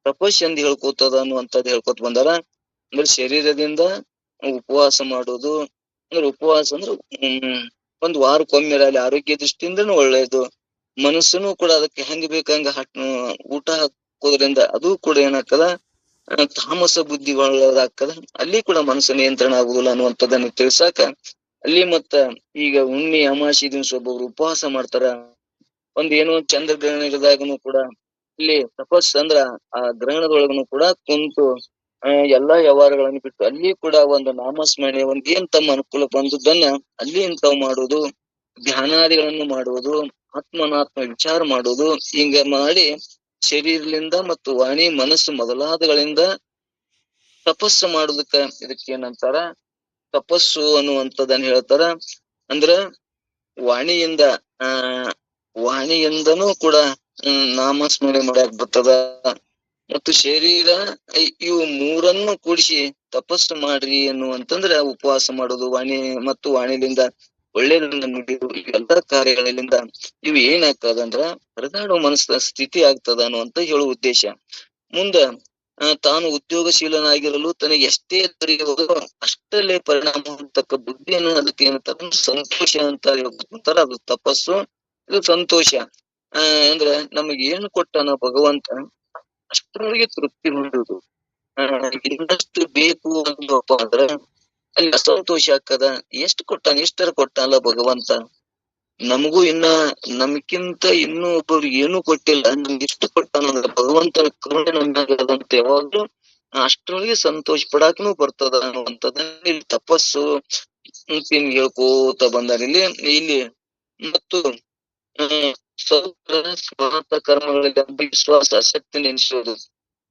ತಪಸ್ಸೆಂದು ಹೇಳ್ಕೋತದ ಅನ್ನುವಂಥದ್ದು ಹೇಳ್ಕೊತ ಬಂದಾರ. ಅಂದ್ರೆ ಶರೀರದಿಂದ ಉಪವಾಸ ಮಾಡುವುದು ಅಂದ್ರೆ ಉಪವಾಸ ಅಂದ್ರೆ ಒಂದ್ ವಾರಕ್ಕೊಮ್ಮೆ ಅಲ್ಲಿ ಆರೋಗ್ಯ ದೃಷ್ಟಿಯಿಂದನೂ ಒಳ್ಳೇದು. ಮನಸ್ಸುನು ಕೂಡ ಅದಕ್ಕೆ ಹೆಂಗ್ ಬೇಕಂಗ ಊಟ ಹಾಕೋದ್ರಿಂದ ಅದು ಕೂಡ ಏನಾಗ್ತದ, ತಾಮಸ ಬುದ್ಧಿ ಒಳ್ಳೇದಾಗ್ತದ. ಅಲ್ಲಿ ಕೂಡ ಮನಸ್ಸು ನಿಯಂತ್ರಣ ಆಗುದಿಲ್ಲ ಅನ್ನುವಂಥದ್ದನ್ನ ತಿಳ್ಸಾಕ ಅಲ್ಲಿ ಮತ್ತ ಈಗ ಹುಣ್ಣಿ ಅಮಾಸಿ ದಿವ್ಸ ಒಬ್ಬೊಬ್ರು ಉಪವಾಸ ಮಾಡ್ತಾರ. ಏನೋ ಚಂದ್ರಗ್ರಹಣ ಇರದಾಗನು ಕೂಡ ಇಲ್ಲಿ ತಪಸ್ ಅಂದ್ರ ಆ ಗ್ರಹಣದೊಳಗನು ಕೂಡ ಕುಂತು ಎಲ್ಲಾ ವ್ಯವಹಾರಗಳನ್ನು ಬಿಟ್ಟು ಅಲ್ಲಿ ಕೂಡ ಒಂದು ನಾಮಸ್ಮರಣೆ ಏನ್ ತಮ್ಮ ಅನುಕೂಲ ಬಂದದ್ದನ್ನ ಅಲ್ಲಿ ಇಂಥವ್ ಮಾಡುವುದು, ಧ್ಯಾನಾದಿಗಳನ್ನು ಮಾಡುವುದು, ಆತ್ಮನಾತ್ಮ ವಿಚಾರ ಮಾಡುವುದು, ಹಿಂಗ ಮಾಡಿ ಶರೀರದಿಂದ ಮತ್ತು ವಾಣಿ ಮನಸ್ಸು ಮೊದಲಾದಗಳಿಂದ ತಪಸ್ಸು ಮಾಡುದಕ್ಕ ಇದಕ್ಕೆ ಏನಂತಾರ ತಪಸ್ಸು ಅನ್ನುವಂಥದ್ದನ್ನ ಹೇಳ್ತಾರ. ಅಂದ್ರ ವಾಣಿಯಿಂದ ವಾಣಿಯಿಂದನೂ ಕೂಡ ನಾಮಸ್ಮರಣೆ ಮಾಡಕ್ ಬರ್ತದ. ಮತ್ತು ಶರೀರ ಇವು ಮೂರನ್ನು ಕೂಡಿಸಿ ತಪಸ್ಸು ಮಾಡ್ರಿ ಅನ್ನುವಂತಂದ್ರ ಉಪವಾಸ ಮಾಡೋದು, ವಾಣಿ ಮತ್ತು ವಾಣಿಲಿಂದ ಒಳ್ಳೆಯದನ್ನ ನುಡಿದು ಎಲ್ಲಾ ಕಾರ್ಯಗಳಿಂದ ಇವು ಏನಾಗ್ತದಂದ್ರ ಹರಿದಾಡುವ ಮನಸ್ಸಿನ ಸ್ಥಿತಿ ಆಗ್ತದ ಅನ್ನುವಂತ ಹೇಳುವ ಉದ್ದೇಶ. ಮುಂದ ತಾನು ಉದ್ಯೋಗಶೀಲನಾಗಿರಲು ತನಗೆ ಎಷ್ಟೇ ದೊರೆಯುವುದು ಅಷ್ಟಲ್ಲೇ ಪರಿಣಾಮ ಹೊಂದತಕ್ಕ ಬುದ್ಧಿಯನ್ನು ಅದಕ್ಕೆ ಏನಂತಾರ ಸಂತೋಷ ಅಂತ ಹೇಳ್ಕೊಂತಾರ. ಅದು ತಪಸ್ಸು, ಇದು ಸಂತೋಷ. ಅಂದ್ರೆ ನಮಗೆ ಏನು ಕೊಟ್ಟಾನ ಭಗವಂತ ಅಷ್ಟರೊಳಗೆ ತೃಪ್ತಿ ಹೊಂದುದು. ಇನ್ನಷ್ಟು ಬೇಕು ಅಂದಪ್ಪ ಅಂದ್ರ ಅಲ್ಲಿ ಅಸಂತೋಷ ಆಗ್ತದ. ಎಷ್ಟು ಕೊಟ್ಟಾನ, ಎಷ್ಟರ ಕೊಟ್ಟಾನಲ್ಲ ಭಗವಂತ, ನಮಗೂ ನಮ್ಕಿಂತ ಇನ್ನೂ ಒಬ್ಬರಿಗೆ ಏನೂ ಕೊಟ್ಟಿಲ್ಲ, ನಮ್ಗೆ ಎಷ್ಟು ಕೊಟ್ಟಾನಂದ್ರ ಭಗವಂತನ ಕರುಣೆ ನಮ್ದಂತ ಯಾವಾಗ್ಲೂ ಅಷ್ಟರೊಳಗೆ ಸಂತೋಷ ಪಡಾಕನು ಬರ್ತದ ಅನ್ನುವಂಥದ್ದನ್ನ ಇಲ್ಲಿ ತಪಸ್ಸು ಹೇಳ್ಕೋತ ಬಂದಾರ. ಇಲ್ಲಿ ಮತ್ತು ಸೌತ್ರ ಸ್ಮಾರ್ತ ಕರ್ಮಗಳಲ್ಲಿ ವಿಶ್ವಾಸ ಆಸಕ್ತಿ ನೆನೆಸೋದು.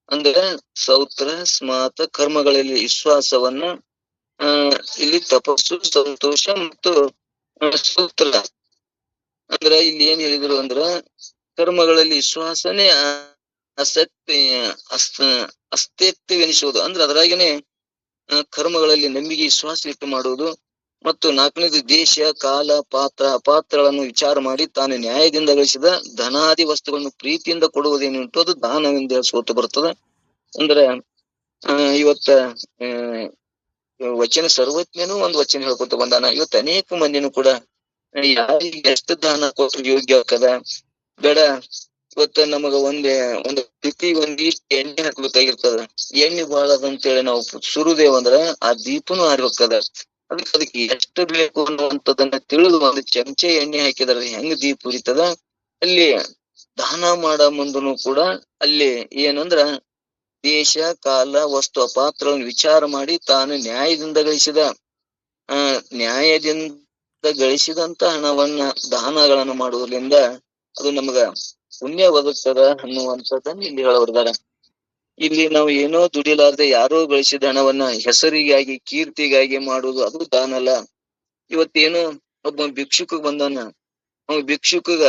ಅಂದ್ರೆ ಸೌತ್ರ ಸ್ಮಾರ್ತ ಕರ್ಮಗಳಲ್ಲಿ ವಿಶ್ವಾಸವನ್ನ ಇಲ್ಲಿ ತಪಸ್ಸು, ಸಂತೋಷ ಮತ್ತು ಸೂತ್ರ ಅಂದ್ರ ಇಲ್ಲಿ ಏನ್ ಹೇಳಿದ್ರು ಅಂದ್ರ ಕರ್ಮಗಳಲ್ಲಿ ವಿಶ್ವಾಸನೇ ಆಸಕ್ತಿ ಅಸ್ತಿತ್ವವೆನಿಸುವುದು. ಅಂದ್ರೆ ಅದ್ರಾಗೇನೆ ಕರ್ಮಗಳಲ್ಲಿ ನಂಬಿಕೆ ವಿಶ್ವಾಸ ಇಟ್ಟು ಮಾಡುವುದು. ಮತ್ತು 4ನೇದು ದೇಶ ಕಾಲ ಪಾತ್ರ ಅಪಾತ್ರಗಳನ್ನು ವಿಚಾರ ಮಾಡಿ ತಾನು ನ್ಯಾಯದಿಂದ ಗಳಿಸಿದ ಧನಾದಿ ವಸ್ತುಗಳನ್ನು ಪ್ರೀತಿಯಿಂದ ಕೊಡುವುದೇನುಂಟು ಅದು ದಾನವೆಂದು ಸೋತು ಬರ್ತದೆ. ಅಂದ್ರೆ ಇವತ್ತ ವಚನ ಸರ್ವಜ್ಞನು ಒಂದು ವಚನ ಹೇಳ್ಕೊತ ಬಂದಾನ. ಇವತ್ತು ಅನೇಕ ಮಂದಿನೂ ಕೂಡ ಯಾರಿಗೆ ಎಷ್ಟು ದಾನ ಕೊಟ್ಟರು ಯೋಗ್ಯ ಆಗ್ತದ ಬೇಡ. ಇವತ್ತ ನಮಗ ಒಂದು ಸ್ಥಿತಿ ಎಣ್ಣೆ ಹಾಕ್ಬೇಕಾಗಿರ್ತದ. ಎಣ್ಣೆ ಬಾಳದಂತೇಳಿ ನಾವು ಸುರುದೇವಂದ್ರ ಆ ದೀಪನು ಆರ್ಬೇಕದ. ಅದಕ್ಕೆ ಎಷ್ಟು ಬೇಕು ಅನ್ನುವಂಥದ್ದನ್ನ ತಿಳಿದು ಒಂದು ಚಮಚೆ ಎಣ್ಣೆ ಹಾಕಿದ್ರೆ ಹೆಂಗ್ ದೀಪ ಉರಿತದ. ಅಲ್ಲಿ ದಾನ ಮಾಡ ಮುಂದನು ಕೂಡ ಅಲ್ಲಿ ಏನಂದ್ರ ದೇಶ ಕಾಲ ವಸ್ತು ಅಪಾತ್ರಗಳನ್ನು ವಿಚಾರ ಮಾಡಿ ತಾನು ನ್ಯಾಯದಿಂದ ಗಳಿಸಿದಂತ ಹಣವನ್ನ ದಾನಗಳನ್ನು ಮಾಡುವುದರಿಂದ ಅದು ನಮಗ ಪುಣ್ಯ ಒದಗ್ತದ ಅನ್ನುವಂಥದ್ದನ್ನ ಇಲ್ಲಿ ಹೇಳಬರ್ದಾರ. ಇಲ್ಲಿ ನಾವು ಏನೋ ದುಡಿಲಾರ್ದೆ ಯಾರೋ ಗಳಿಸಿದ ಹಣವನ್ನ ಹೆಸರಿಗಾಗಿ ಕೀರ್ತಿಗಾಗಿ ಮಾಡುವುದು ಅದು ದಾನ ಅಲ್ಲ. ಇವತ್ತೇನೋ ಒಬ್ಬ ಭಿಕ್ಷುಕ ಬಂದಾನ, ಅವ ಭಿಕ್ಷುಕಗ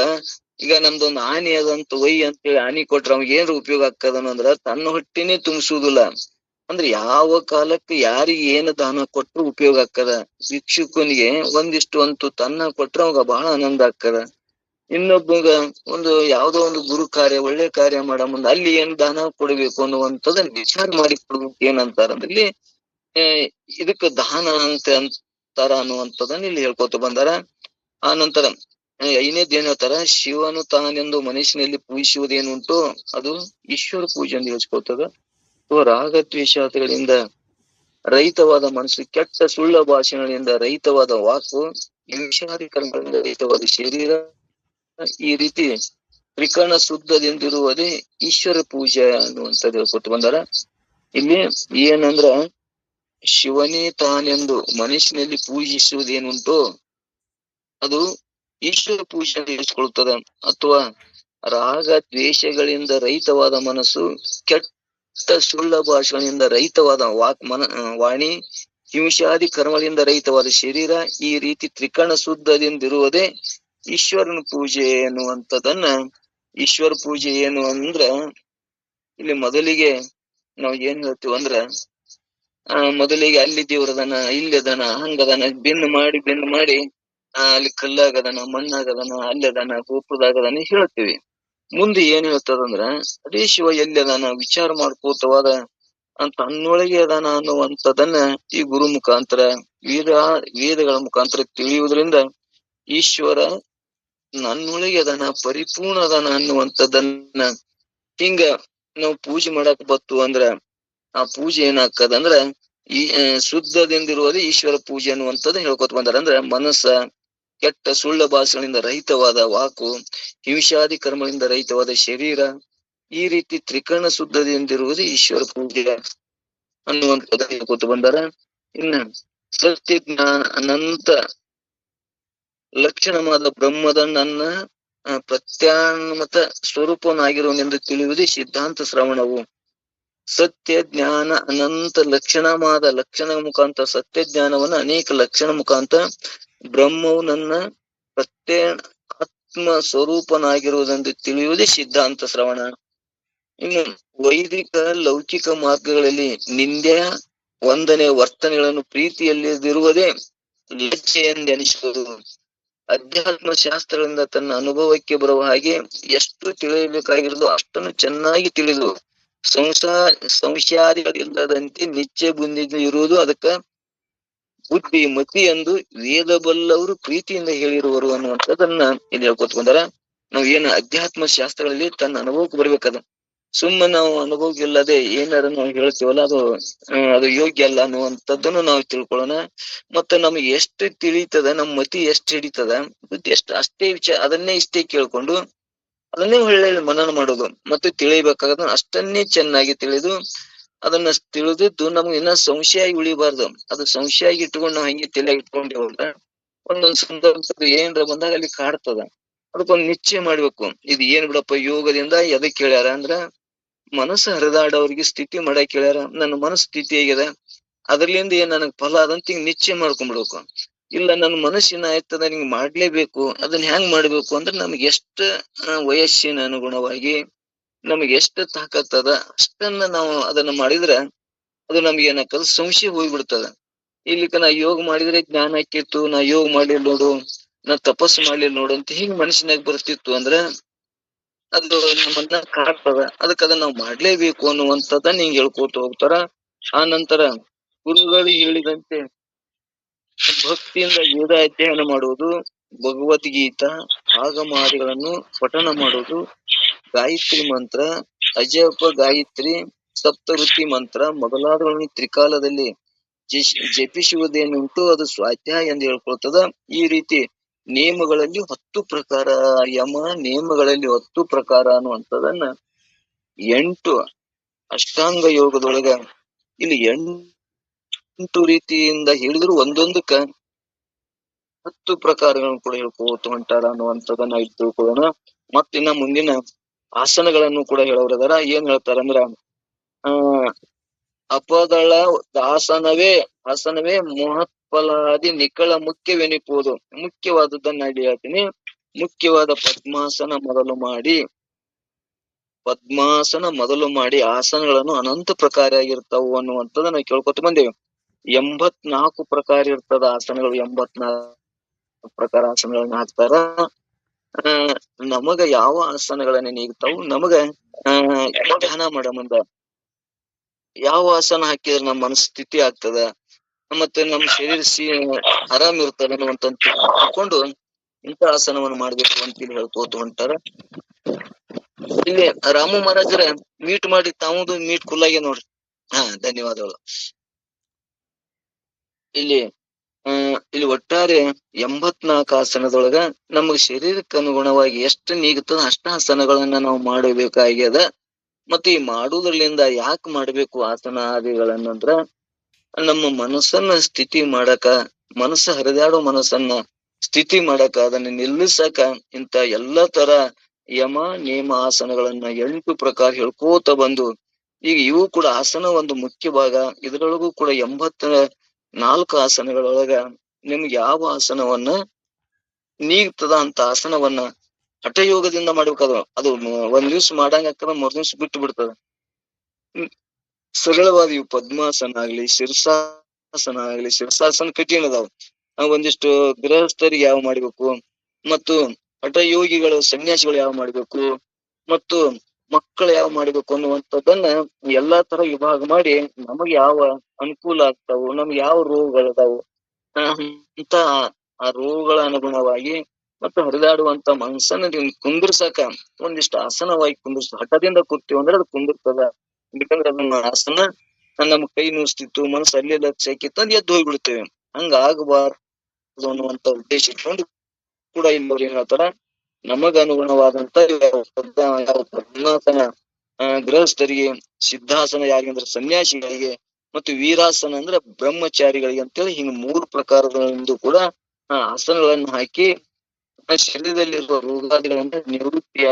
ಈಗ ನಮ್ದೊಂದು ಆನಿ ಅದಂತ ಅಂತೇಳಿ ಆನಿ ಕೊಟ್ರ ಅವಾಗ ಏನ್ರ ಉಪಯೋಗ ಆಗ್ತದನ ಅಂದ್ರ ತನ್ನ ಹೊಟ್ಟಿನೇ ತುಂಬಿಸುವುದಿಲ್ಲ. ಅಂದ್ರೆ ಯಾವ ಕಾಲಕ್ಕೆ ಯಾರಿಗೆ ಏನು ದಾನ ಕೊಟ್ರು ಉಪಯೋಗ ಆಗ್ತದ. ಭಿಕ್ಷುಕನಿಗೆ ಒಂದಿಷ್ಟು ಅಂತೂ ತನ್ನ ಕೊಟ್ರ ಅವಾಗ ಬಹಳ ಆನಂದ ಆಗ್ತದ. ಇನ್ನೊಬ್ಬಗ ಯಾವ್ದೋ ಒಂದು ಗುರು ಕಾರ್ಯ ಒಳ್ಳೆ ಕಾರ್ಯ ಮಾಡ ಮುಂದೆ ಅಲ್ಲಿ ಏನ್ ದಾನ ಕೊಡ್ಬೇಕು ಅನ್ನುವಂಥದ್ದನ್ನ ವಿಚಾರ ಮಾಡಿ ಕೊಡ್ಬೇಕು. ಏನಂತಾರ ಅಂದ್ರೆ ಇಲ್ಲಿ ಇದಕ್ಕ ದಾನ ಅಂತಾರ ಅನ್ನುವಂಥದ್ದನ್ನ ಇಲ್ಲಿ ಹೇಳ್ಕೊತ ಬಂದಾರ. ಆ ನಂತರ ಐದನೇದ್ ಏನ್ ಹೇಳ್ತಾರ, ಶಿವನು ತಾನೆಂದು ಮನುಷ್ಯನಲ್ಲಿ ಪೂಜಿಸುವುದೇನುಂಟು ಅದು ಈಶ್ವರ ಪೂಜೆ ಎಂದು ಹೇಳ್ಕೊಳ್ತದ. ರಾಗದ್ವೇಷಾದಿಗಳಿಂದ ರಹಿತವಾದ ಮನಸ್ಸು, ಕೆಟ್ಟ ಸುಳ್ಳ ಭಾಷಣಗಳಿಂದ ರಹಿತವಾದ ವಾಕು, ಹಿಂಸಾದಿ ಕರ್ಮಗಳಿಂದ ರಹಿತವಾದ ಶರೀರ, ಈ ರೀತಿ ತ್ರಿಕರಣ ಶುದ್ಧದಿಂದಿರುವುದೇ ಈಶ್ವರ ಪೂಜೆ ಅನ್ನುವಂಥದ್ದು ಹೇಳ್ಕೊತ ಬಂದಾರ. ಇಲ್ಲಿ ಏನಂದ್ರ, ಶಿವನೇ ತಾನೆಂದು ಮನುಷ್ಯನಲ್ಲಿ ಪೂಜಿಸುವುದೇನುಂಟು ಅದು ಈಶ್ವರ ಪೂಜೆ ಅಂತ ಹೇಳಿಸ್ಕೊಳ್ತದ. ಅಥವಾ ರಾಗ ದ್ವೇಷಗಳಿಂದ ರಹಿತವಾದ ಮನಸ್ಸು, ಕೆಟ್ಟ ಸುಳ್ಳ ಭಾಷೆಗಳಿಂದ ರಹಿತವಾದ ವಾಣಿ, ಹಿಂಸಾದಿ ಕರ್ಮಗಳಿಂದ ರಹಿತವಾದ ಶರೀರ, ಈ ರೀತಿ ತ್ರಿಕರಣ ಶುದ್ಧದಿಂದಿರುವುದೇ ಈಶ್ವರನ ಪೂಜೆ ಎನ್ನುವಂಥದ್ದನ್ನ. ಈಶ್ವರ ಪೂಜೆ ಏನು ಅಂದ್ರ, ಇಲ್ಲಿ ಮೊದಲಿಗೆ ನಾವ್ ಏನ್ ಹೇಳ್ತೀವಿ ಅಂದ್ರ, ಮೊದಲಿಗೆ ಅಲ್ಲಿ ದೇವ್ರದನ, ಇಲ್ಲಿ ಅದನ, ಹಂಗದನ, ಬೆನ್ನು ಮಾಡಿ ಅಲ್ಲಿ ಕಲ್ಲಾಗದನ, ಮಣ್ಣಾಗದನ, ಅಲ್ಲದನ, ಗೋಪುರದಾಗದನ ಹೇಳ್ತೀವಿ. ಮುಂದೆ ಏನ್ ಹೇಳ್ತದಂದ್ರ, ಅದೇ ಶಿವ ಎಲ್ಲಿ ಅದಾನ ವಿಚಾರ ಮಾಡ್ಕೋತವಾದ ಅಂತ ತನ್ನೊಳಗೆ ಅದಾನ ಅನ್ನುವಂಥದ್ದನ್ನ ಈ ಗುರು ಮುಖಾಂತರ, ವೇದಗಳ ಮುಖಾಂತರ ತಿಳಿಯುವುದರಿಂದ ಈಶ್ವರ ನನ್ನೊಳಗೆ ಅದಾನ, ಪರಿಪೂರ್ಣ ಅದಾನ ಅನ್ನುವಂಥದ್ದನ್ನ ಹಿಂಗ ನಾವು ಪೂಜೆ ಮಾಡಕ್ ಬತ್ತು ಅಂದ್ರ, ಆ ಪೂಜೆ ಏನಾಗ್ತದಂದ್ರ ಈ ಶುದ್ಧದಿಂದಿರುವುದೇ ಈಶ್ವರ ಪೂಜೆ ಅನ್ನುವಂಥದ್ದು ಹೇಳ್ಕೊತ ಬಂದಾರ. ಅಂದ್ರ ಮನಸ್ಸ, ಕೆಟ್ಟ ಸುಳ್ಳ ಭಾಷೆಗಳಿಂದ ರಹಿತವಾದ ವಾಕು, ಹಿಂಸಾದಿ ಕರ್ಮಗಳಿಂದ ರಹಿತವಾದ ಶರೀರ, ಈ ರೀತಿ ತ್ರಿಕರಣ ಶುದ್ಧದಿಂದಿರುವುದು ಈಶ್ವರ ಪೂಜೆ ಅನ್ನುವಂಥದ್ದು ಹೇಳ್ಕೊತ ಬಂದಾರ. ಇನ್ನ ಸತ್ಯ ಜ್ಞಾನ ಅನಂತ ಲಕ್ಷಣವಾದ ಬ್ರಹ್ಮದ ನನ್ನ ಪ್ರತ್ಯಾನ್ಮತ ಸ್ವರೂಪನಾಗಿರುವನೆಂದು ತಿಳಿಯುವುದೇ ಸಿದ್ಧಾಂತ ಶ್ರವಣವು. ಸತ್ಯ ಜ್ಞಾನ ಅನಂತ ಲಕ್ಷಣವಾದ ಲಕ್ಷಣ ಮುಖಾಂತರ, ಸತ್ಯ ಜ್ಞಾನವನ್ನ ಅನೇಕ ಲಕ್ಷಣ ಮುಖಾಂತರ ಬ್ರಹ್ಮವು ನನ್ನ ಆತ್ಮ ಸ್ವರೂಪನಾಗಿರುವುದೆಂದು ತಿಳಿಯುವುದೇ ಸಿದ್ಧಾಂತ ಶ್ರವಣ. ಇನ್ನು ವೈದಿಕ ಲೌಕಿಕ ಮಾರ್ಗಗಳಲ್ಲಿ ನಿಂದೆ, ವಂದನೆ, ವರ್ತನೆಗಳನ್ನು ಪ್ರೀತಿಯಲ್ಲಿರುವುದೇ ಲಜ್ಜೆ ಎಂದೆನಿಸುವುದು. ಅಧ್ಯಾತ್ಮ ಶಾಸ್ತ್ರಗಳಿಂದ ತನ್ನ ಅನುಭವಕ್ಕೆ ಬರುವ ಹಾಗೆ ಎಷ್ಟು ತಿಳಿಯಬೇಕಾಗಿರುವುದು ಅಷ್ಟನ್ನು ಚೆನ್ನಾಗಿ ತಿಳಿದು ಸಂಶಯಾದಿಗಳಿಲ್ಲದಂತೆ ನಿಶ್ಚಯ ಬುದ್ಧಿ ಇರುವುದು ಅದಕ್ಕ ಬುದ್ಧಿ ಮತಿ ಎಂದು ವೇದ ಬಲ್ಲವರು ಪ್ರೀತಿಯಿಂದ ಹೇಳಿರುವರು ಅನ್ನುವಂಥದ್ದನ್ನ ಇಲ್ಲಿ ಹೇಳ್ಕೊತ ಬಂದಾರ. ನಾವ್ ಏನ ಅಧ್ಯಾತ್ಮ ಶಾಸ್ತ್ರಗಳಲ್ಲಿ ತನ್ನ ಅನುಭವಕ್ಕೆ ಬರ್ಬೇಕದ. ಸುಮ್ಮನೆ ನಾವು ಅನುಭವ ಇಲ್ಲದೆ ಏನಾರ ನಾವು ಹೇಳ್ತೀವಲ್ಲ ಅದು ಯೋಗ್ಯ ಅಲ್ಲ ಅನ್ನುವಂಥದ್ದನ್ನು ನಾವು ತಿಳ್ಕೊಳ್ಳೋಣ. ಮತ್ತೆ ನಮ್ಗೆ ಎಷ್ಟು ತಿಳಿತದ, ನಮ್ಮ ಮತಿ ಎಷ್ಟು ಹಿಡಿತದ, ಬುದ್ಧಿ ಅಷ್ಟೇ ಅದನ್ನೇ ಇಷ್ಟೇ ಕೇಳ್ಕೊಂಡು ಅದನ್ನೇ ಒಳ್ಳೆ ಮನನ ಮಾಡೋದು. ಮತ್ತೆ ತಿಳಿಬೇಕಾಗದ ಅಷ್ಟನ್ನೇ ಚೆನ್ನಾಗಿ ತಿಳಿದು ಅದನ್ನ ತಿಳಿದಿದ್ದು ನಮ್ಗೆ ಇನ್ನ ಸಂಶಯ ಉಳಿಬಾರ್ದು. ಅದು ಸಂಶಯ ಇಟ್ಕೊಂಡು ನಾವು ಹಂಗೆ ತಲೆ ಇಟ್ಕೊಂಡೇವಲ್ಲ, ಒಂದೊಂದ್ ಸಂದರ್ಭ ಏನ್ರ ಬಂದಾಗ ಅಲ್ಲಿ ಕಾಡ್ತದ. ಅದಕ್ಕೊಂದು ನಿಶ್ಚಯ ಮಾಡ್ಬೇಕು, ಇದು ಏನ್ ಬಿಡಪ್ಪ ಯೋಗದಿಂದ ಎದಕ್ ಹೇಳ್ಯಾರ ಅಂದ್ರ ಮನಸ್ಸು ಹರಿದಾಡೋರಿಗೆ ಸ್ಥಿತಿ ಮಾಡಕ್ ಹೇಳ್ಯಾರ. ನನ್ನ ಮನಸ್ಸು ಸ್ಥಿತಿ ಆಗಿದೆ, ಅದ್ರಲಿಂದ ಏನ್ ನನಗ್ ಫಲ ಅದಂತ ಹಿಂಗ್ ನಿಶ್ಚಯ ಮಾಡ್ಕೊಂಡ್ಬಿಡ್ಬೇಕು. ಇಲ್ಲ ನನ್ನ ಮನಸ್ಸಿನ ಆಯ್ತದ ಹಿಂಗ್ ಮಾಡ್ಲೇಬೇಕು, ಅದನ್ನ ಹೆಂಗ್ ಮಾಡ್ಬೇಕು ಅಂದ್ರೆ ನಮ್ಗೆ ಎಷ್ಟ ವಯಸ್ಸಿನ ಅನುಗುಣವಾಗಿ ನಮ್ಗೆ ಎಷ್ಟು ತಾಕತ್ತದ ಅಷ್ಟನ್ನ ನಾವು ಅದನ್ನ ಮಾಡಿದ್ರೆ ಅದು ನಮ್ಗೆ ಏನಾಗ್ತದ, ಸಂಶಯ ಹೋಗ್ಬಿಡ್ತದ. ಇಲ್ಲಿಕ ನಾ ಯೋಗ ಮಾಡಿದ್ರೆ ಜ್ಞಾನ ಆಕಿತ್ತು, ನಾ ಯೋಗ ಮಾಡ್ಲಿಲ್ಲ ನೋಡು, ನಾ ತಪಸ್ಸು ಮಾಡ್ಲಿಲ್ಲ ನೋಡು ಅಂತ ಹಿಂಗ್ ಮನಸ್ಸಿನಾಗ ಬರ್ತಿತ್ತು ಅಂದ್ರೆ ಅದು ನಮ್ಮನ್ನ ಕಾಡ್ತದ. ಅದಕ್ಕೆ ಅದನ್ನ ನಾವು ಮಾಡ್ಲೇಬೇಕು ಅನ್ನುವಂಥದ್ದನ್ನ ಹಿಂಗ್ ಹೇಳ್ಕೊತ ಹೋಗ್ತಾರ. ಆ ನಂತರ ಗುರುಗಳಿಗೆ ಹೇಳಿದಂತೆ ಭಕ್ತಿಯಿಂದ ವೇದ ಅಧ್ಯಯನ ಮಾಡುವುದು, ಭಗವದ್ಗೀತಾ ಆಗಮಾದಿಗಳನ್ನು ಪಠನ ಮಾಡುವುದು, ಗಾಯತ್ರಿ ಮಂತ್ರ, ಅಜಪ ಗಾಯತ್ರಿ, ಸಪ್ತಋತಿ ಮಂತ್ರ ಮೊದಲಾದಗಳನ್ನು ತ್ರಿಕಾಲದಲ್ಲಿ ಜಪಿಸುವುದೇನುಂಟು ಅದು ಸ್ವಾಧ್ಯಾಯ ಎಂದು ಹೇಳ್ಕೊಳ್ತದ. ಈ ರೀತಿ ನಿಯಮಗಳಲ್ಲಿ 10 ಪ್ರಕಾರ, ಯಮ ನಿಯಮಗಳಲ್ಲಿ 10 ಪ್ರಕಾರ ಅನ್ನುವಂಥದ್ದನ್ನ 8 ಅಷ್ಟಾಂಗ ಯೋಗದೊಳಗ ಇಲ್ಲಿ 8 ರೀತಿಯಿಂದ ಹೇಳಿದ್ರು ಒಂದೊಂದಕ್ಕ 10 ಪ್ರಕಾರಗಳನ್ನು ಕೂಡ ಹೇಳ್ಕೋತ ಹೊಂಟಾರ ಅನ್ನುವಂಥದ್ದನ್ನ ಇಲ್ಲಿ ತಿಳ್ಕೊಳ್ಳೋಣ. ಮತ್ತಿನ್ನ ಮುಂದಿನ ಆಸನಗಳನ್ನು ಕೂಡ ಹೇಳೋರದಾರ. ಏನ್ ಹೇಳ್ತಾರಂದ್ರ ಅಪದಳ ಆಸನವೇ ಮಹತ್ಫಲಾದಿ ನಿಖಳ ಮುಖ್ಯವೆನಿಪುವುದು. ಮುಖ್ಯವಾದದ್ದನ್ನ ಇಲ್ಲಿ ಹೇಳ್ತೀನಿ. ಮುಖ್ಯವಾದ ಪದ್ಮಾಸನ ಮೊದಲು ಮಾಡಿ ಆಸನಗಳನ್ನು ಅನಂತ ಪ್ರಕಾರ ಆಗಿರ್ತಾವು ಅನ್ನುವಂಥದ್ದು ನಾವು ಕೇಳ್ಕೊತ ಬಂದೇವೆ. 84 ಪ್ರಕಾರ ಇರ್ತದ ಆಸನಗಳು, 84 ಪ್ರಕಾರ ಆಸನಗಳನ್ನ ಹಾಕ್ತಾರ. ನಮಗ ಯಾವ ಆಸನಗಳನ್ನ ನೀಗ್ತಾವು, ನಮಗ ಧ್ಯಾನ ಮಾಡ ಮುಂದ ಯಾವ ಆಸನ ಹಾಕಿದ್ರೆ ನಮ್ಮ ಮನಸ್ ಸ್ಥಿತಿ ಆಗ್ತದ, ಮತ್ತೆ ನಮ್ಮ ಶರೀರ ಆರಾಮ್ ಇರ್ತದ ಅನ್ನುವಂತ ತಿಳ್ಕೊಂಡು ಇಂಥ ಆಸನವನ್ನು ಮಾಡ್ಬೇಕು ಅಂತ ಇಲ್ಲಿ ಹೇಳ್ಕೋತ ಹೊಂಟಾರ. ಇಲ್ಲಿ ರಾಮು ಮಹಾರಾಜರ ಮೀಟ್ ಮಾಡಿ ತಾವುದು ಮೀಟ್ ಕುಲ್ಲಾಗೆ ನೋಡ್ರಿ. ಧನ್ಯವಾದಗಳು. ಇಲ್ಲಿ ಒಟ್ಟಾರೆ 84 ಆಸನದೊಳಗ ನಮಗ್ ಶರೀರಕ್ಕೆ ಅನುಗುಣವಾಗಿ ಎಷ್ಟು ನೀಗುತ್ತದ ಅಷ್ಟ ಆಸನಗಳನ್ನ ನಾವು ಮಾಡಬೇಕಾಗ್ಯದ. ಮತ್ತೆ ಈ ಮಾಡುವುದರ್ಲಿಂದ ಯಾಕೆ ಮಾಡ್ಬೇಕು ಆಸನ ಆದಿಗಳನ್ನಂದ್ರ ನಮ್ಮ ಮನಸ್ಸನ್ನ ಸ್ಥಿತಿ ಮಾಡಕ, ಮನಸ್ಸ ಹರಿದಾಡೋ ಮನಸ್ಸನ್ನ ಸ್ಥಿತಿ ಮಾಡಕ, ಅದನ್ನ ನಿಲ್ಲಿಸಕ ಇಂತ ಎಲ್ಲಾ ತರ ಯಮ ನೇಮ ಆಸನಗಳನ್ನ 8 ಪ್ರಕಾರ ಹೇಳ್ಕೋತ ಬಂದು ಈಗ ಇವು ಕೂಡ ಆಸನ ಒಂದು ಮುಖ್ಯ ಭಾಗ. ಇದ್ರೊಳಗೂ ಕೂಡ 84 ಆಸನಗಳೊಳಗ ನಿಮ್ಗೆ ಯಾವ ಆಸನವನ್ನ ನೀಗ್ತದ ಅಂತ ಆಸನವನ್ನ ಹಠಯೋಗದಿಂದ ಮಾಡ್ಬೇಕಾದ್ರು. ಅದು ಒಂದ್ ದಿವ್ಸ ಮಾಡಂಗ ಹಾಕದ ಮೂರ್ ದಿವ್ಸ ಬಿಟ್ಟು ಬಿಡ್ತದ. ಸರಳವಾದ ಇವು ಪದ್ಮಾಸನ ಆಗ್ಲಿ, ಶೀರ್ಷಾಸನ ಆಗ್ಲಿ, ಶೀರ್ಷಾಸನ ಕಠಿಣ ಅದಾವ. ಒಂದಿಷ್ಟು ಗೃಹಸ್ಥರಿಗೆ ಯಾವ ಮಾಡ್ಬೇಕು, ಮತ್ತು ಹಠಯೋಗಿಗಳು ಸನ್ಯಾಸಿಗಳು ಯಾವ ಮಾಡ್ಬೇಕು, ಮತ್ತು ಮಕ್ಕಳು ಯಾವ ಮಾಡ್ಬೇಕು ಅನ್ನುವಂಥದ್ದನ್ನ ಎಲ್ಲಾ ತರ ವಿಭಾಗ ಮಾಡಿ ನಮಗೆ ಯಾವ ಅನುಕೂಲ ಆಗ್ತಾವು, ನಮ್ಗೆ ಯಾವ ರೋಗಗಳದಾವು ಅಂತ ಆ ರೋಗಗಳ ಅನುಗುಣವಾಗಿ ಮತ್ತು ಹರಿದಾಡುವಂತ ಮನಸ್ಸನ್ನ ಕುಂದಿರ್ಸಕ ಒಂದಿಷ್ಟು ಆಸನವಾಗಿ ಹಠದಿಂದ ಕೂರ್ತೀವಿ ಅಂದ್ರೆ ಅದು ಕುಂದಿರ್ತದ. ಯಾಕಂದ್ರೆ ಅದನ್ನ ಆಸನ ನಮ್ಮ ಕೈ ನುಸ್ತಿತ್ತು, ಮನಸ್ಸು ಅಲ್ಲೆಲ್ಲ ಸೇಕಿತ್ತು, ಅದ್ ಎದ್ದು ಹೋಗ್ಬಿಡ್ತೇವೆ. ಹಂಗ ಆಗಬಾರ್ದು ಅನ್ನುವಂತ ಉದ್ದೇಶ ಇಟ್ಕೊಂಡು ಕೂಡ ಇಲ್ಲಿ ಏನ್ ಹೇಳ್ತಾರ, ನಮಗ ಅನುಗುಣವಾದಂತ ಪದ್ಮಾಸನ ಗೃಹಸ್ಥರಿಗೆ, ಸಿದ್ಧಾಸನ ಯಾರಿಗಂದ್ರೆ ಸನ್ಯಾಸಿಗಳಿಗೆ, ಮತ್ತು ವೀರಾಸನ ಅಂದ್ರೆ ಬ್ರಹ್ಮಚಾರಿಗಳಿಗೆ ಅಂತೇಳಿ ಹಿಂಗ 3 ಪ್ರಕಾರಗಳಿಂದ ಕೂಡ ಆಸನಗಳನ್ನು ಹಾಕಿ ಶರೀರದಲ್ಲಿರುವ ರೋಗಾದಿಗಳಿಂದ ನಿವೃತ್ತಿಯ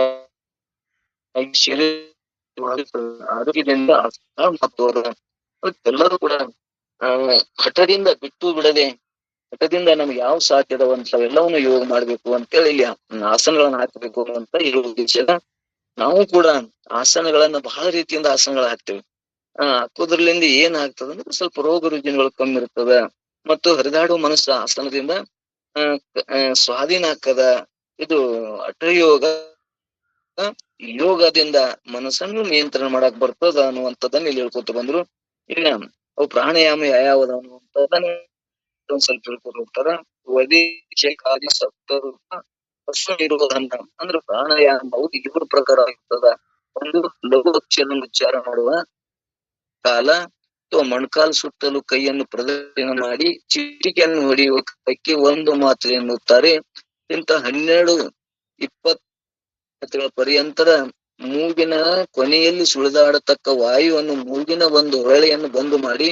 ಆರೋಗ್ಯದಿಂದ ಮತ್ತು ಎಲ್ಲರೂ ಕೂಡ ಹಠದಿಂದ ಬಿಟ್ಟು ಬಿಡದೆ, ಹಠದಿಂದ ನಮ್ಗೆ ಯಾವ ಸಾಧ್ಯ ಅದಾವಂತವೆಲ್ಲವನ್ನು ಯೋಗ ಮಾಡ್ಬೇಕು ಅಂತೇಳಿ ಇಲ್ಲಿ ಆಸನಗಳನ್ನ ಹಾಕಬೇಕು ಅಂತ ಹೇಳುವ ಉದ್ದೇಶದ. ನಾವು ಕೂಡ ಆಸನಗಳನ್ನ ಬಹಳ ರೀತಿಯಿಂದ ಆಸನಗಳು ಹಾಕ್ತೇವೆ. ಹಾಕೋದ್ರಲಿಂದ ಏನ್ ಆಗ್ತದ ಅಂದ್ರೆ ಸ್ವಲ್ಪ ರೋಗ ರುಜಿನಗಳು ಕಮ್ಮಿ ಇರ್ತದ, ಮತ್ತು ಹರಿದಾಡುವ ಮನಸ್ಸು ಆಸನದಿಂದ ಸ್ವಾಧೀನ ಆಗ್ತದ. ಇದು ಹಠಯೋಗ ಯೋಗದಿಂದ ಮನಸ್ಸನ್ನು ನಿಯಂತ್ರಣ ಮಾಡಕ್ ಬರ್ತದ ಅನ್ನುವಂಥದ್ದನ್ನ ಇಲ್ಲಿ ಹೇಳ್ಕೊತ ಬಂದ್ರು. ಇನ್ನ ಅವು ಪ್ರಾಣಾಯಾಮ ಯಾವ್ಯಾವದ ಅನ್ನುವಂಥದ್ದನ್ನ ಒಂದ್ ಸ್ವಲ್ಪ ಹೇಳ್ಕೊತ ಹೋಗ್ತಾರ. ಇರುವುದನ್ನ ಅಂದ್ರೆ ಪ್ರಾಣಾಯಾಮ 2 ಪ್ರಕಾರ ಇರ್ತದ. ಒಂದು ಲಘು ಅಕ್ಷರ ಉಚ್ಚಾರ ಮಾಡುವ ಕಾಲ, ಅಥವಾ ಮೊಣಕಾಲು ಸುತ್ತಲೂ ಕೈಯನ್ನು ಪ್ರದಕ್ಷಿಣೆ ಮಾಡಿ ಚಿಟಿಕೆಯನ್ನು ಹೊಡೆಯುವ ಕಾಲಕ್ಕೆ 1 ಮಾತ್ರೆ ಎನ್ನುತ್ತಾರೆ. ಇಂತ 12-20 ಪರ್ಯಂತರ ಮೂಗಿನ ಕೊನೆಯಲ್ಲಿ ಸುಳಿದಾಡತಕ್ಕ ವಾಯುವನ್ನು ಮೂಗಿನ ಒಂದು ಹೊಳೆಯನ್ನು ಬಂದು ಮಾಡಿ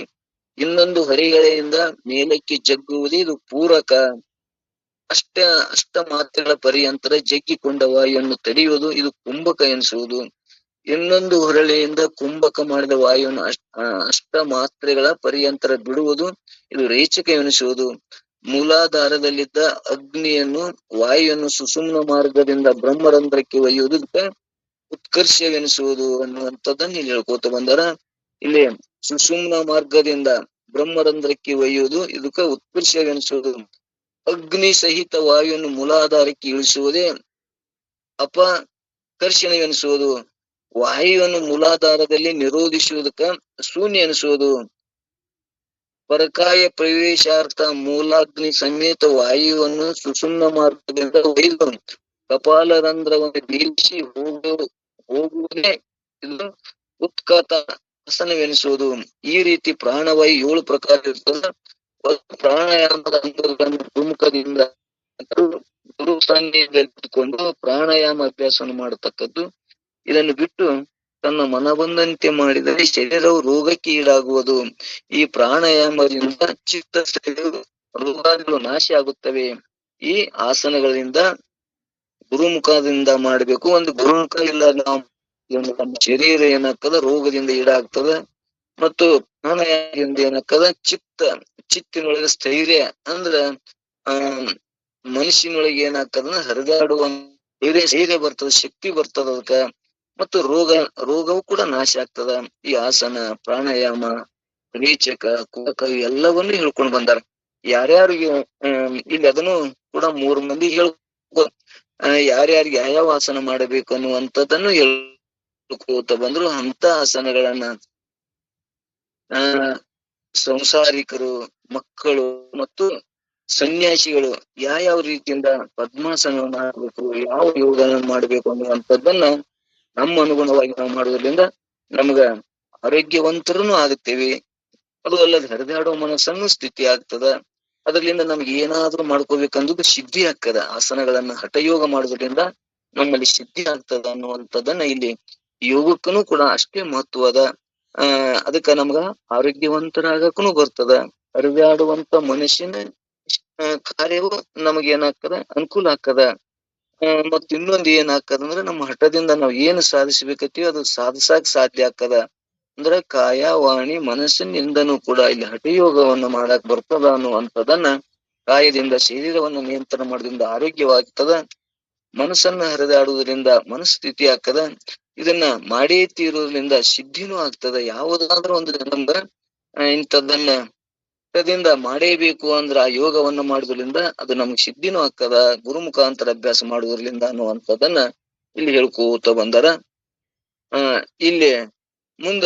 ಇನ್ನೊಂದು ಹೊರೆಗೆಳೆಯಿಂದ ಮೇಲಕ್ಕೆ ಜಗ್ಗುವುದೇ ಇದು ಪೂರಕ. ಅಷ್ಟ ಮಾತ್ರೆಗಳ ಪರ್ಯಂತರ ಜಗ್ಗಿಕೊಂಡ ವಾಯುವನ್ನು ತಡೆಯುವುದು ಇದು ಕುಂಭಕ ಎನಿಸುವುದು. ಇನ್ನೊಂದು ಹೊರಳೆಯಿಂದ ಕುಂಭಕ ಮಾಡಿದ ವಾಯುವನ್ನು ಅಷ್ಟ ಮಾತ್ರೆಗಳ ಪರ್ಯಂತರ ಬಿಡುವುದು ಇದು ರೇಚಕ ಎನಿಸುವುದು. ಮೂಲಾಧಾರದಲ್ಲಿದ್ದ ಅಗ್ನಿಯನ್ನು ವಾಯುವನ್ನು ಸುಷುಮ್ನ ಮಾರ್ಗದಿಂದ ಬ್ರಹ್ಮರಂಧ್ರಕ್ಕೆ ಒಯ್ಯುವುದು ಉತ್ಕರ್ಷವೆನಿಸುವುದು ಅನ್ನುವಂಥದ್ದನ್ನ ಇಲ್ಲಿ ಹೇಳ್ಕೋತ ಬಂದಾರ. ಇಲ್ಲಿ ಸುಷುಮ್ನ ಮಾರ್ಗದಿಂದ ಬ್ರಹ್ಮರಂಧ್ರಕ್ಕೆ ಒಯ್ಯುವುದು ಇದಕ್ಕ ಉತ್ಕರ್ಷವೆನಿಸುವುದು. ಅಗ್ನಿ ಸಹಿತ ವಾಯುವನ್ನು ಮೂಲಾಧಾರಕ್ಕೆ ಇಳಿಸುವುದೇ ಅಪಕರ್ಷಣವೆನಿಸುವುದು. ವಾಯುವನ್ನು ಮೂಲಾಧಾರದಲ್ಲಿ ನಿರೋಧಿಸುವುದಕ್ಕ ಶೂನ್ಯ ಎನಿಸುವುದು. ಪರಕಾಯ ಪ್ರವೇಶಾರ್ಥ ಮೂಲಾಗ್ನಿ ಸಮೇತ ವಾಯುವನ್ನು ಸುಷುಮ್ನ ಮಾರ್ಗದಿಂದ ಒಯ್ದು ಕಪಾಲರಂಧ್ರವನ್ನು ನಿಲ್ಲಿಸಿ ಹೋಗುವುದೇ ಇದು ಉತ್ಕಟ ಆಸನವೆನಿಸುವುದು. ಈ ರೀತಿ ಪ್ರಾಣವಾಯು 7 ಪ್ರಕಾರ ಇರ್ತದ. ಪ್ರಾಣಾಯಾಮದ ಅಂಗಗಳನ್ನು ಪ್ರಮುಖದಿಂದ ಗುರು ಸಾನ್ನಿಧ್ಯದಲ್ಲಿಟ್ಟುಕೊಂಡು ಪ್ರಾಣಾಯಾಮ ಅಭ್ಯಾಸವನ್ನು ಮಾಡತಕ್ಕದ್ದು. ಇದನ್ನು ಬಿಟ್ಟು ತನ್ನ ಮನ ಬಂದಂತೆ ಮಾಡಿದರೆ ಶರೀರವು ರೋಗಕ್ಕೆ ಈಡಾಗುವುದು. ಈ ಪ್ರಾಣಾಯಾಮದಿಂದ ಚಿತ್ತ ರೋಗಗಳು ನಾಶ ಆಗುತ್ತವೆ. ಈ ಆಸನಗಳಿಂದ ಗುರುಮುಖದಿಂದ ಮಾಡಬೇಕು. ಒಂದು ಗುರುಮುಖ ಇಲ್ಲ ನಾವು ನಮ್ಮ ಶರೀರ ಏನಾಗ್ತದ ರೋಗದಿಂದ ಈಡಾಗ್ತದ. ಮತ್ತು ಪ್ರಾಣಾಯಾಮದಿಂದ ಏನಾಗ್ತದ ಚಿತ್ತಿನೊಳಗೆ ಸ್ಥೈರ್ಯ ಅಂದ್ರ ಮನುಷ್ಯನೊಳಗೆ ಏನಾಗ್ತದ ಹರಿದಾಡುವ ಧೈರ್ಯ ಬರ್ತದ, ಶಕ್ತಿ ಬರ್ತದ ಅದಕ್ಕ. ಮತ್ತು ರೋಗವು ಕೂಡ ನಾಶ ಆಗ್ತದ. ಈ ಆಸನ, ಪ್ರಾಣಾಯಾಮ, ರೇಚಕ, ಕುಹಕ ಎಲ್ಲವನ್ನೂ ಹೇಳ್ಕೊಂಡು ಬಂದಾರ. ಯಾರ್ಯಾರಿಗೆ ಇಲ್ಲಿ ಅದನ್ನು ಕೂಡ 3 ಮಂದಿ ಯಾರ್ಯಾರಿಗೆ ಯಾವ ಆಸನ ಮಾಡಬೇಕು ಅನ್ನುವಂಥದ್ದನ್ನು ಹೇಳ್ಕೋತ ಬಂದ್ರು. ಅಂತ ಆಸನಗಳನ್ನ ಸಂಸಾರಿಕರು, ಮಕ್ಕಳು ಮತ್ತು ಸನ್ಯಾಸಿಗಳು ಯಾವ ರೀತಿಯಿಂದ ಪದ್ಮಾಸನವನ್ನು ಹಾಕಬೇಕು, ಯಾವ ಯೋಗವನ್ನು ಮಾಡಬೇಕು ಅನ್ನುವಂಥದ್ದನ್ನ ನಮ್ಮ ಅನುಗುಣವಾಗಿ ನಾವು ಮಾಡುವುದರಿಂದ ನಮ್ಗ ಆರೋಗ್ಯವಂತರನು ಆಗುತ್ತೇವೆ. ಅದು ಅಲ್ಲದೆ ಹರಿದಾಡುವ ಮನಸ್ಸನ್ನು ಸ್ಥಿತಿ ಆಗ್ತದ. ಅದರಿಂದ ನಮ್ಗೆ ಏನಾದ್ರೂ ಮಾಡ್ಕೋಬೇಕಂದ್ರೆ ಸಿದ್ಧಿ ಆಗ್ತದ. ಆಸನಗಳನ್ನ ಹಠಯೋಗ ಮಾಡುವುದರಿಂದ ನಮ್ಮಲ್ಲಿ ಸಿದ್ಧಿ ಆಗ್ತದ ಅನ್ನುವಂಥದ್ದನ್ನ ಇಲ್ಲಿ ಯೋಗಕ್ಕೂ ಕೂಡ ಅಷ್ಟೇ ಮಹತ್ವದ. ಅದಕ್ಕ ನಮ್ಗ ಆರೋಗ್ಯವಂತರಾಗಕ್ಕೂ ಬರ್ತದ. ಹರಿದಾಡುವಂತ ಮನುಷ್ಯನ ಕಾರ್ಯವು ನಮಗೆ ಏನಾಗ್ತದ, ಅನುಕೂಲ ಆಗ್ತದ. ಮತ್ ಇನ್ನೊಂದು ಏನ್ ಆಗ್ತದ ಅಂದ್ರೆ ನಮ್ಮ ಹಠದಿಂದ ನಾವ್ ಏನು ಸಾಧಿಸ್ಬೇಕತ್ತೀವಿ ಅದು ಸಾಧಿಸಾಕ್ ಸಾಧ್ಯ ಆಗ್ತದ. ಅಂದ್ರ ಕಾಯ ವಾಣಿ ಮನಸ್ಸಿನಿಂದನೂ ಕೂಡ ಇಲ್ಲಿ ಹಠಯೋಗವನ್ನು ಮಾಡಕ್ ಬರ್ತದ ಅನ್ನುವಂಥದ್ದನ್ನ ಕಾಯದಿಂದ ಶರೀರವನ್ನು ನಿಯಂತ್ರಣ ಮಾಡೋದ್ರಿಂದ ಆರೋಗ್ಯವಾಗ್ತದ. ಮನಸ್ಸನ್ನ ಹರಿದಾಡುವುದರಿಂದ ಮನಸ್ಥಿತಿ ಆಗ್ತದ. ಇದನ್ನ ಮಾಡೇ ತೀರುವುದರಿಂದ ಸಿದ್ಧಿನೂ ಆಗ್ತದ. ಯಾವುದಾದ್ರೂ ಒಂದು ನಮ್ಗ ಇಂಥದ್ದನ್ನ ಹಠದಿಂದ ಮಾಡೇಬೇಕು ಅಂದ್ರ ಆ ಯೋಗವನ್ನ ಮಾಡುವುದರಿಂದ ಅದು ನಮ್ಗೆ ಸಿದ್ಧಿನೂ ಆಗ್ತದ. ಗುರು ಮುಖಾಂತರ ಅಭ್ಯಾಸ ಮಾಡುವುದರಿಂದ ಅನ್ನುವಂಥದ್ದನ್ನ ಇಲ್ಲಿ ಹೇಳ್ಕೋತ ಬಂದಾರ. ಇಲ್ಲಿ ಮುಂದ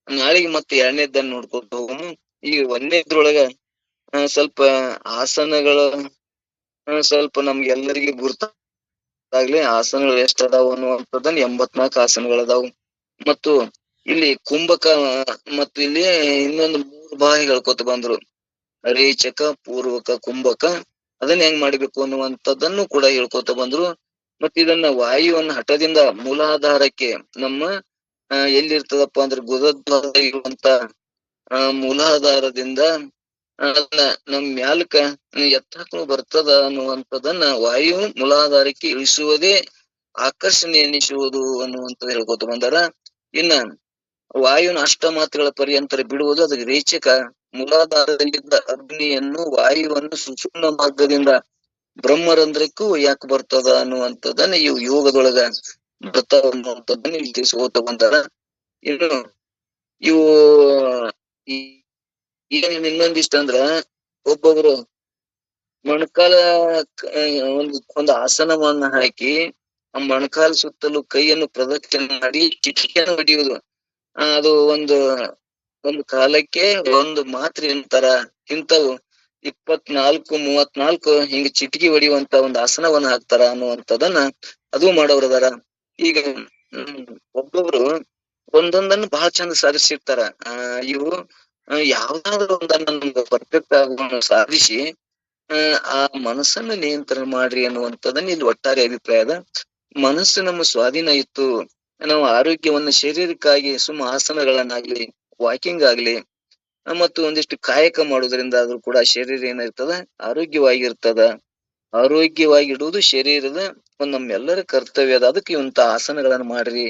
ನಾಳೆಗೆ ಮತ್ತೆ ಎರಡನೇದ್ದನ್ನ ನೋಡ್ಕೊತ ಹೋಗೋಣ. ಈ ಒಂದನೇದ್ರೊಳಗ ಸ್ವಲ್ಪ ಆಸನಗಳ ಸ್ವಲ್ಪ ನಮ್ಗೆಲ್ಲರಿಗೆ ಗುರ್ತಾಗ್ಲಿ ಆಸನಗಳು ಎಷ್ಟ ಅದಾವ ಅನ್ನುವಂಥದ್ದನ್ನ 84 ಆಸನಗಳದಾವು. ಮತ್ತು ಇಲ್ಲಿ ಕುಂಭಕ ಮತ್ತು ಇಲ್ಲಿ ಇನ್ನೊಂದು 3 ಭಾಗ ಹೇಳ್ಕೊತ ಬಂದ್ರು. ರೇಚಕ, ಪೂರ್ವಕ, ಕುಂಭಕ. ಅದನ್ನ ಹೆಂಗ್ ಮಾಡ್ಬೇಕು ಅನ್ನುವಂಥದ್ದನ್ನು ಕೂಡ ಹೇಳ್ಕೊತ ಬಂದ್ರು. ಮತ್ತ ಇದನ್ನ ವಾಯುವನ್ನ ಹಠದಿಂದ ಮೂಲಾಧಾರಕ್ಕೆ ನಮ್ಮ ಎಲ್ಲಿರ್ತದಪ್ಪ ಅಂದ್ರೆ ಗುದದ್ವಾರ ಇರುವಂತ ಮೂಲಾಧಾರದಿಂದ ಅದನ್ನ ನಮ್ ಮ್ಯಾಲಕ ಎತ್ತಕ್ಕೂ ಬರ್ತದ ಅನ್ನುವಂಥದ್ದನ್ನ ವಾಯು ಮೂಲಾಧಾರಕ್ಕೆ ಇಳಿಸುವುದೇ ಆಕರ್ಷಣೆ ಎನ್ನಿಸುವುದು ಅನ್ನುವಂಥದ್ದು ಹೇಳ್ಕೊತ ಬಂದಾರ. ಇನ್ನ ವಾಯುನ ಅಷ್ಟಮಾತ್ರೆಗಳ ಪರ್ಯಂತರ ಬಿಡುವುದು ಅದಕ್ಕೆ ರೇಚಕ. ಮೂಲಾಧಾರದಲ್ಲಿದ್ದ ಅಗ್ನಿಯನ್ನು ವಾಯುವನ್ನು ಸುಷುಮ್ನ ಮಾರ್ಗದಿಂದ ಬ್ರಹ್ಮರಂಧ್ರಕ್ಕೂ ಯಾಕೆ ಬರ್ತದ ಅನ್ನುವಂಥದ್ದನ್ನ ಇವು ಯೋಗದೊಳಗ ಬರ್ತಾವ ಅನ್ನುವಂಥದ್ದನ್ನ ಇಲ್ಲಿ ತಿಳಿಸ್ಕೋತ ಬಂದಾರ. ಇನ್ನು ಇವು ಇನ್ನೊಂದಿಷ್ಟ ಅಂದ್ರ ಒಬ್ಬೊಬ್ರು ಮೊಣಕಾಲ ಒಂದು ಆಸನವನ್ನ ಹಾಕಿ ಆ ಮೊಣಕಾಲ ಸುತ್ತಲೂ ಕೈಯನ್ನು ಪ್ರದಕ್ಷಿಣೆ ಮಾಡಿ ಚಿಟಿಕೆಯನ್ನು ಹೊಡೆಯುವುದು. ಅದು ಒಂದು ಕಾಲಕ್ಕೆ ಒಂದು ಮಾತ್ರೆ ಅಂತಾರ. ಇಂಥವು 24-34 ಹಿಂಗ ಚಿಟಿಕಿ ಹೊಡೆಯುವಂತ ಒಂದು ಆಸನವನ್ನ ಹಾಕ್ತಾರ ಅನ್ನುವಂಥದ್ದನ್ನ ಅದು ಮಾಡೋರದಾರ. ಈಗ ಒಬ್ಬೊಬ್ರು ಒಂದೊಂದನ್ನು ಬಹಳ ಚಂದ ಸಾಧಿಸಿರ್ತಾರ. ಇವು ಯಾವ್ದಾದ್ರು ಒಂದನ್ನ ನಮ್ಗೆ ಪರ್ಫೆಕ್ಟ್ ಆಗುವ ಸಾಧಿಸಿ ಆ ಮನಸ್ಸನ್ನ ನಿಯಂತ್ರಣ ಮಾಡ್ರಿ ಅನ್ನುವಂಥದ್ದನ್ನ ಇಲ್ಲಿ ಒಟ್ಟಾರೆ ಅಭಿಪ್ರಾಯ ಅದ. ಮನಸ್ಸು ನಮ್ಮ ಸ್ವಾಧೀನ ಇತ್ತು, ನಾವು ಆರೋಗ್ಯವನ್ನ ಶಾರೀರಿಕವಾಗಿ ಆಸನಗಳನ್ನಾಗ್ಲಿ, ವಾಕಿಂಗ್ ಆಗ್ಲಿ ಮತ್ತು ಒಂದಿಷ್ಟು ಕಾಯಕ ಮಾಡುವುದರಿಂದ ಆದ್ರೂ ಕೂಡ ಶರೀರ ಏನಿರ್ತದ ಆರೋಗ್ಯವಾಗಿರ್ತದ. ಆರೋಗ್ಯವಾಗಿಡುವುದು ಶರೀರದ ಒಂದು ನಮ್ಮೆಲ್ಲರ ಕರ್ತವ್ಯ ಅದ. ಅದಕ್ಕೆ ಇಂತ ಆಸನಗಳನ್ನ ಮಾಡ್ರಿ.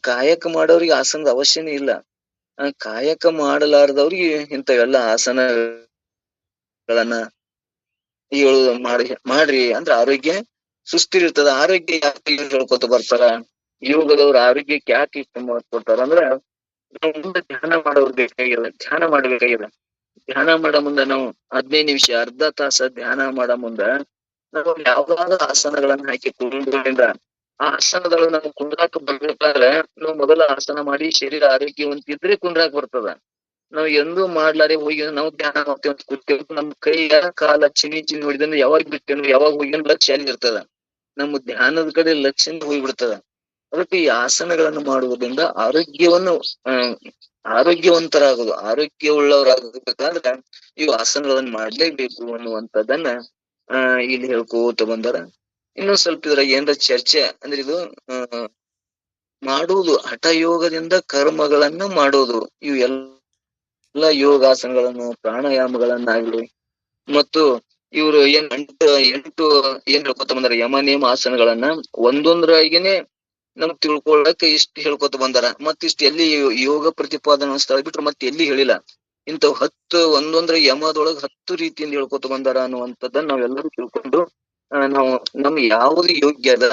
ಕಾಯಕ ಮಾಡೋರಿಗೆ ಆಸನದ ಅವಶ್ಯನೇ ಇಲ್ಲ. ಕಾಯಕ ಮಾಡಲಾರದವ್ರಿಗೆ ಇಂಥವೆಲ್ಲ ಆಸನಗಳನ್ನ ಮಾಡ್ರಿ ಅಂದ್ರೆ ಆರೋಗ್ಯ ಸುಸ್ಥಿರ ಇರ್ತದ. ಆರೋಗ್ಯ ಯಾಕೆ ಹೇಳ್ಕೊತ ಬರ್ತಾರ ಯೋಗದವ್ರ ಆರೋಗ್ಯಕ್ಕೆ ಯಾಕೆ ಇಷ್ಟ ಕೊಡ್ತಾರ ಅಂದ್ರ ನಾವು ಮುಂದೆ ಧ್ಯಾನ ಮಾಡೋರ್ ಬೇಕಾಗಿಲ್ಲ, ಧ್ಯಾನ ಮಾಡ್ಬೇಕಾಗಿಲ್ಲ. ಧ್ಯಾನ ಮಾಡೋ ಮುಂದ ನಾವು 15 ನಿಮಿಷ ಅರ್ಧ ತಾಸ ಧ್ಯಾನ ಮಾಡೋ ಮುಂದ ನಾವು ಯಾವ್ದಾದ್ರು ಆಸನಗಳನ್ನ ಹಾಕಿ ಕುಂದ್ರಿಂದ ಆ ಆಸನದೊಳಗೆ ನಾವು ಕುಂದ್ರಾಕ ಬರ್ಬೇಕಾದ್ರೆ ನಾವು ಮೊದಲ ಆಸನ ಮಾಡಿ ಶರೀರ ಆರೋಗ್ಯವಂತಿದ್ರೆ ಕುಂದ್ರಾಕ್ ಬರ್ತದ. ನಾವ್ ಎಂದೂ ಮಾಡ್ಲಾರೆ ಹೋಗಿ ನಾವು ಧ್ಯಾನ ಮಾಡ್ತೇವೆ ಅಂತ ಕೂತೇವೆ, ನಮ್ ಕೈಯ ಕಾಲ ಚಿನಿ ಹೊಡಿದಂದ್ರೆ ಯಾವಾಗ ಬಿಟ್ಟೇನು ಯಾವಾಗ ಹೋಗಿ ಲಕ್ಷ್ಯ ಅಲ್ಲಿ ಇರ್ತದ. ನಮ್ಮ ಧ್ಯಾನದ ಕಡೆ ಲಕ್ಷ್ಯ ಹೋಗ್ಬಿಡ್ತದ. ಅದಕ್ಕೆ ಈ ಆಸನಗಳನ್ನು ಮಾಡುವುದರಿಂದ ಆರೋಗ್ಯವಂತರಾಗುದು, ಆರೋಗ್ಯವುಳ್ಳವರಾಗಬೇಕಾದ್ರೆ ಇವು ಆಸನಗಳನ್ನ ಮಾಡ್ಲೇಬೇಕು ಅನ್ನುವಂಥದ್ದನ್ನ ಇಲ್ಲಿ ಹೇಳ್ಕೋತ ಬಂದಾರ. ಇನ್ನೊಂದ್ ಸ್ವಲ್ಪ ಇದ್ರಾಗ ಏನ್ರ ಚರ್ಚೆ ಅಂದ್ರೆ ಇದು ಮಾಡುವುದು ಹಠಯೋಗದಿಂದ ಕರ್ಮಗಳನ್ನ ಮಾಡೋದು. ಇವು ಎಲ್ಲ ಯೋಗಾಸನಗಳನ್ನು ಪ್ರಾಣಾಯಾಮಗಳನ್ನಾಗ್ಲಿ ಮತ್ತು ಇವ್ರು ಎಂಟು ಏನ್ ಹೇಳ್ಕೊತ ಬಂದಾರ ಯಮ ನೇಮ ಆಸನಗಳನ್ನ ಒಂದೊಂದ್ರಾಗಿನೇ ನಮ್ಗ್ ತಿಳ್ಕೊಳಕ್ ಇಷ್ಟ ಹೇಳ್ಕೊತ ಬಂದಾರ. ಮತ್ತಿಷ್ಟ ಎಲ್ಲಿ ಯೋಗ ಪ್ರತಿಪಾದನಾ ಸ್ಥಳ ಬಿಟ್ರು ಮತ್ತೆ ಎಲ್ಲಿ ಹೇಳಿಲ್ಲ. ಇಂಥವ್ 10 ಒಂದೊಂದ್ರ ಯಮದೊಳಗ್ 10 ರೀತಿಯಿಂದ ಹೇಳ್ಕೊತ ಬಂದಾರ ಅನ್ನುವಂಥದ್ದನ್ನ ನಾವೆಲ್ಲರೂ ತಿಳ್ಕೊಂಡು ನಾವು ನಮ್ಗೆ ಯಾವ್ದು ಯೋಗ್ಯ ಅದ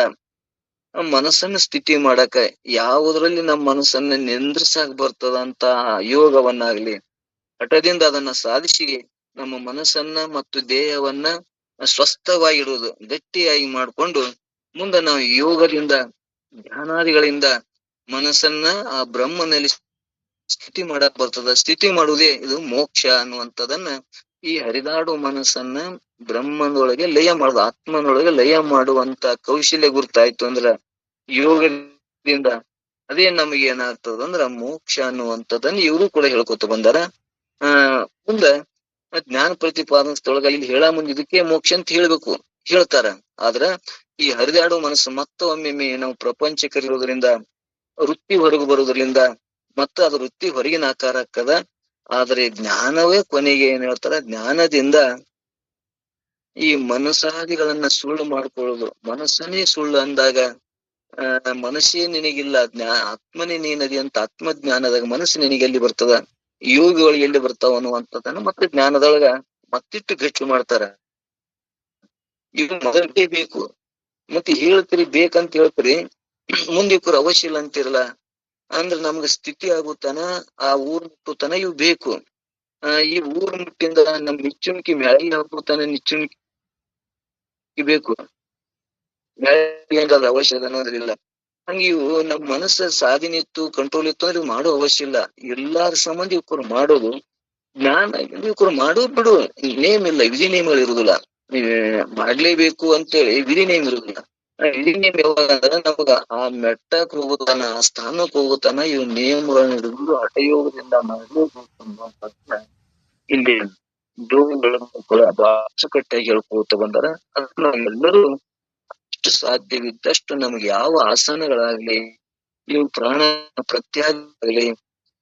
ಮನಸ್ಸನ್ನ ಸ್ಥಿತಿ ಮಾಡಕ, ಯಾವುದ್ರಲ್ಲಿ ನಮ್ಮ ಮನಸ್ಸನ್ನ ನಿಂದ್ರಿಸಾಕ್ ಬರ್ತದ ಅಂತ ಯೋಗವನ್ನಾಗ್ಲಿ ಹಠದಿಂದ ಅದನ್ನ ಸಾಧಿಸಿ ನಮ್ಮ ಮನಸ್ಸನ್ನ ಮತ್ತು ದೇಹವನ್ನ ಸ್ವಸ್ಥವಾಗಿಡುವುದು, ಗಟ್ಟಿಯಾಗಿ ಮಾಡ್ಕೊಂಡು ಮುಂದೆ ನಾವು ಯೋಗದಿಂದ ಧ್ಯಾನಾದಿಗಳಿಂದ ಮನಸ್ಸನ್ನ ಆ ಬ್ರಹ್ಮನಲ್ಲಿ ಸ್ಥಿತಿ ಮಾಡಕ್ ಬರ್ತದ. ಸ್ಥಿತಿ ಮಾಡುವುದೇ ಇದು ಮೋಕ್ಷ ಅನ್ನುವಂಥದ್ದನ್ನ ಈ ಹರಿದಾಡು ಮನಸ್ಸನ್ನ ಬ್ರಹ್ಮನೊಳಗೆ ಲಯ ಮಾಡುದು, ಆತ್ಮನೊಳಗೆ ಲಯ ಮಾಡುವಂತ ಕೌಶಲ್ಯ ಗುರ್ತಾಯ್ತು ಅಂದ್ರ ಯೋಗದಿಂದ ಅದೇ ನಮಗೆ ಏನಾಗ್ತದ ಅಂದ್ರ ಮೋಕ್ಷ ಅನ್ನುವಂಥದ್ದನ್ನ ಇವರು ಕೂಡ ಹೇಳ್ಕೊತ ಬಂದಾರ. ಮುಂದ ಜ್ಞಾನ ಪ್ರತಿಪಾದನ ಸ್ಥಳಗ ಇಲ್ಲಿ ಹೇಳ ಮುಂದೆ ಇದಕ್ಕೆ ಮೋಕ್ಷ ಅಂತ ಹೇಳ್ಬೇಕು ಹೇಳ್ತಾರ. ಆದ್ರ ಈ ಹರಿದಾಡುವ ಮನಸ್ಸು ಮತ್ತೊಮ್ಮೆ ನಾವು ಪ್ರಪಂಚಕರಿರೋದ್ರಿಂದ ವೃತ್ತಿ ಹೊರಗು ಬರುವುದರಿಂದ ಮತ್ತ ಅದು ವೃತ್ತಿ ಹೊರಗಿನ ಆಕಾರ ಆಗ್ತದ. ಆದ್ರೆ ಜ್ಞಾನವೇ ಕೊನೆಗೆ ಏನ್ ಹೇಳ್ತಾರ, ಜ್ಞಾನದಿಂದ ಈ ಮನಸ್ಸಾದಿಗಳನ್ನ ಸುಳ್ಳು ಮಾಡ್ಕೊಳ್ಳೋದು. ಮನಸ್ಸನೇ ಸುಳ್ಳು ಅಂದಾಗ ಮನಸ್ಸೇ ನಿನಗಿಲ್ಲ, ಆತ್ಮನೇ ನೀನದಿ ಅಂತ ಆತ್ಮಜ್ಞಾನದಾಗ ಮನಸ್ಸು ನಿನಗೆ ಎಲ್ಲಿ ಬರ್ತದ, ಯೋಗಿಗಳು ಎಲ್ಲಿ ಬರ್ತಾವ ಅನ್ನುವಂಥದ್ದನ್ನ ಮತ್ತೆ ಜ್ಞಾನದೊಳಗ ಮತ್ತಿಟ್ಟು ಗಟ್ಟಿ ಮಾಡ್ತಾರ. ಇವು ಮೊದಲೇ ಬೇಕು ಮತ್ತೆ ಹೇಳ್ತೀರಿ ಬೇಕಂತ ಹೇಳ್ತೀರಿ, ಮುಂದೆ ಇವ್ರು ಅವಶ್ಯ ಇಲ್ಲ ಅಂತಿರಲ್ಲ ಅಂದ್ರೆ ನಮ್ಗೆ ಸ್ಥಿತಿ ಆಗುತ್ತಾನ ಆ ಊರ್ ಮುಟ್ಟುತ್ತಾನ ಇವು ಬೇಕು. ಈ ಊರ್ ಮುಟ್ಟಿಂದ ನಮ್ ನಿಚ್ಚುಣಿಕೆ ಮ್ಯಾಳಿ ಹಾಕುತ್ತಾನ ನಿಚ್ಚುಣಿಕೆ ಬೇಕು, ಮ್ಯಾಳಿ ಅವಶ್ಯ ಅನ್ನೋದ್ರಿಲ್ಲ. ಹಂಗ ಇವು ನಮ್ ಮನಸ್ಸ ಸಾಧನೆ ಇತ್ತು ಕಂಟ್ರೋಲ್ ಇತ್ತು ಅಂದ್ರೆ ಮಾಡೋ ಅವಶ್ಯ ಇಲ್ಲ. ಎಲ್ಲಾರ ಸಂಬಂಧ ಇವ್ರು ಮಾಡೋದು ಜ್ಞಾನ, ಇವ್ರು ಮಾಡೋದು ಬಿಡು, ನೇಮ್ ಇಲ್ಲ, ವಿಧಿ ನೇಮಗಳು ಇರುದಿಲ್ಲ. ಮಾಡ್ಲೇಬೇಕು ಅಂತೇಳಿ ವಿಧಿ ನೇಮ್ ಇರುದಿಲ್ಲ. ವಿಧಿ ನೇಮ್ ಯಾವಾಗ ಅಂದ್ರೆ ನಮಗ ಆ ಮೆಟ್ಟಕ್ ಹೋಗುತ್ತಾನ, ಆ ಸ್ಥಾನಕ್ ಹೋಗುತ್ತಾನ ಇವ್ ನೇಮಗಳನ್ನ ಹಿಡಿದು ಹಠಯೋಗದಿಂದ ಮಾಡ್ಲೇಬೇಕು ಇಲ್ಲಿ ಯೋಗಗಳನ್ನು ಕೂಡ ಅಚ್ಚುಕಟ್ಟಾಗಿ ಹೇಳ್ಕೊತ ಬಂದಾರ. ಅದಕ್ಕೆ ನಾವು ಎಲ್ಲರೂ ಅಷ್ಟು ಸಾಧ್ಯವಿದ್ದಷ್ಟು ನಮ್ಗೆ ಯಾವ ಆಸನಗಳಾಗ್ಲಿ, ಇವು ಪ್ರಾಣ ಪ್ರತ್ಯಾಗ್ಲಿ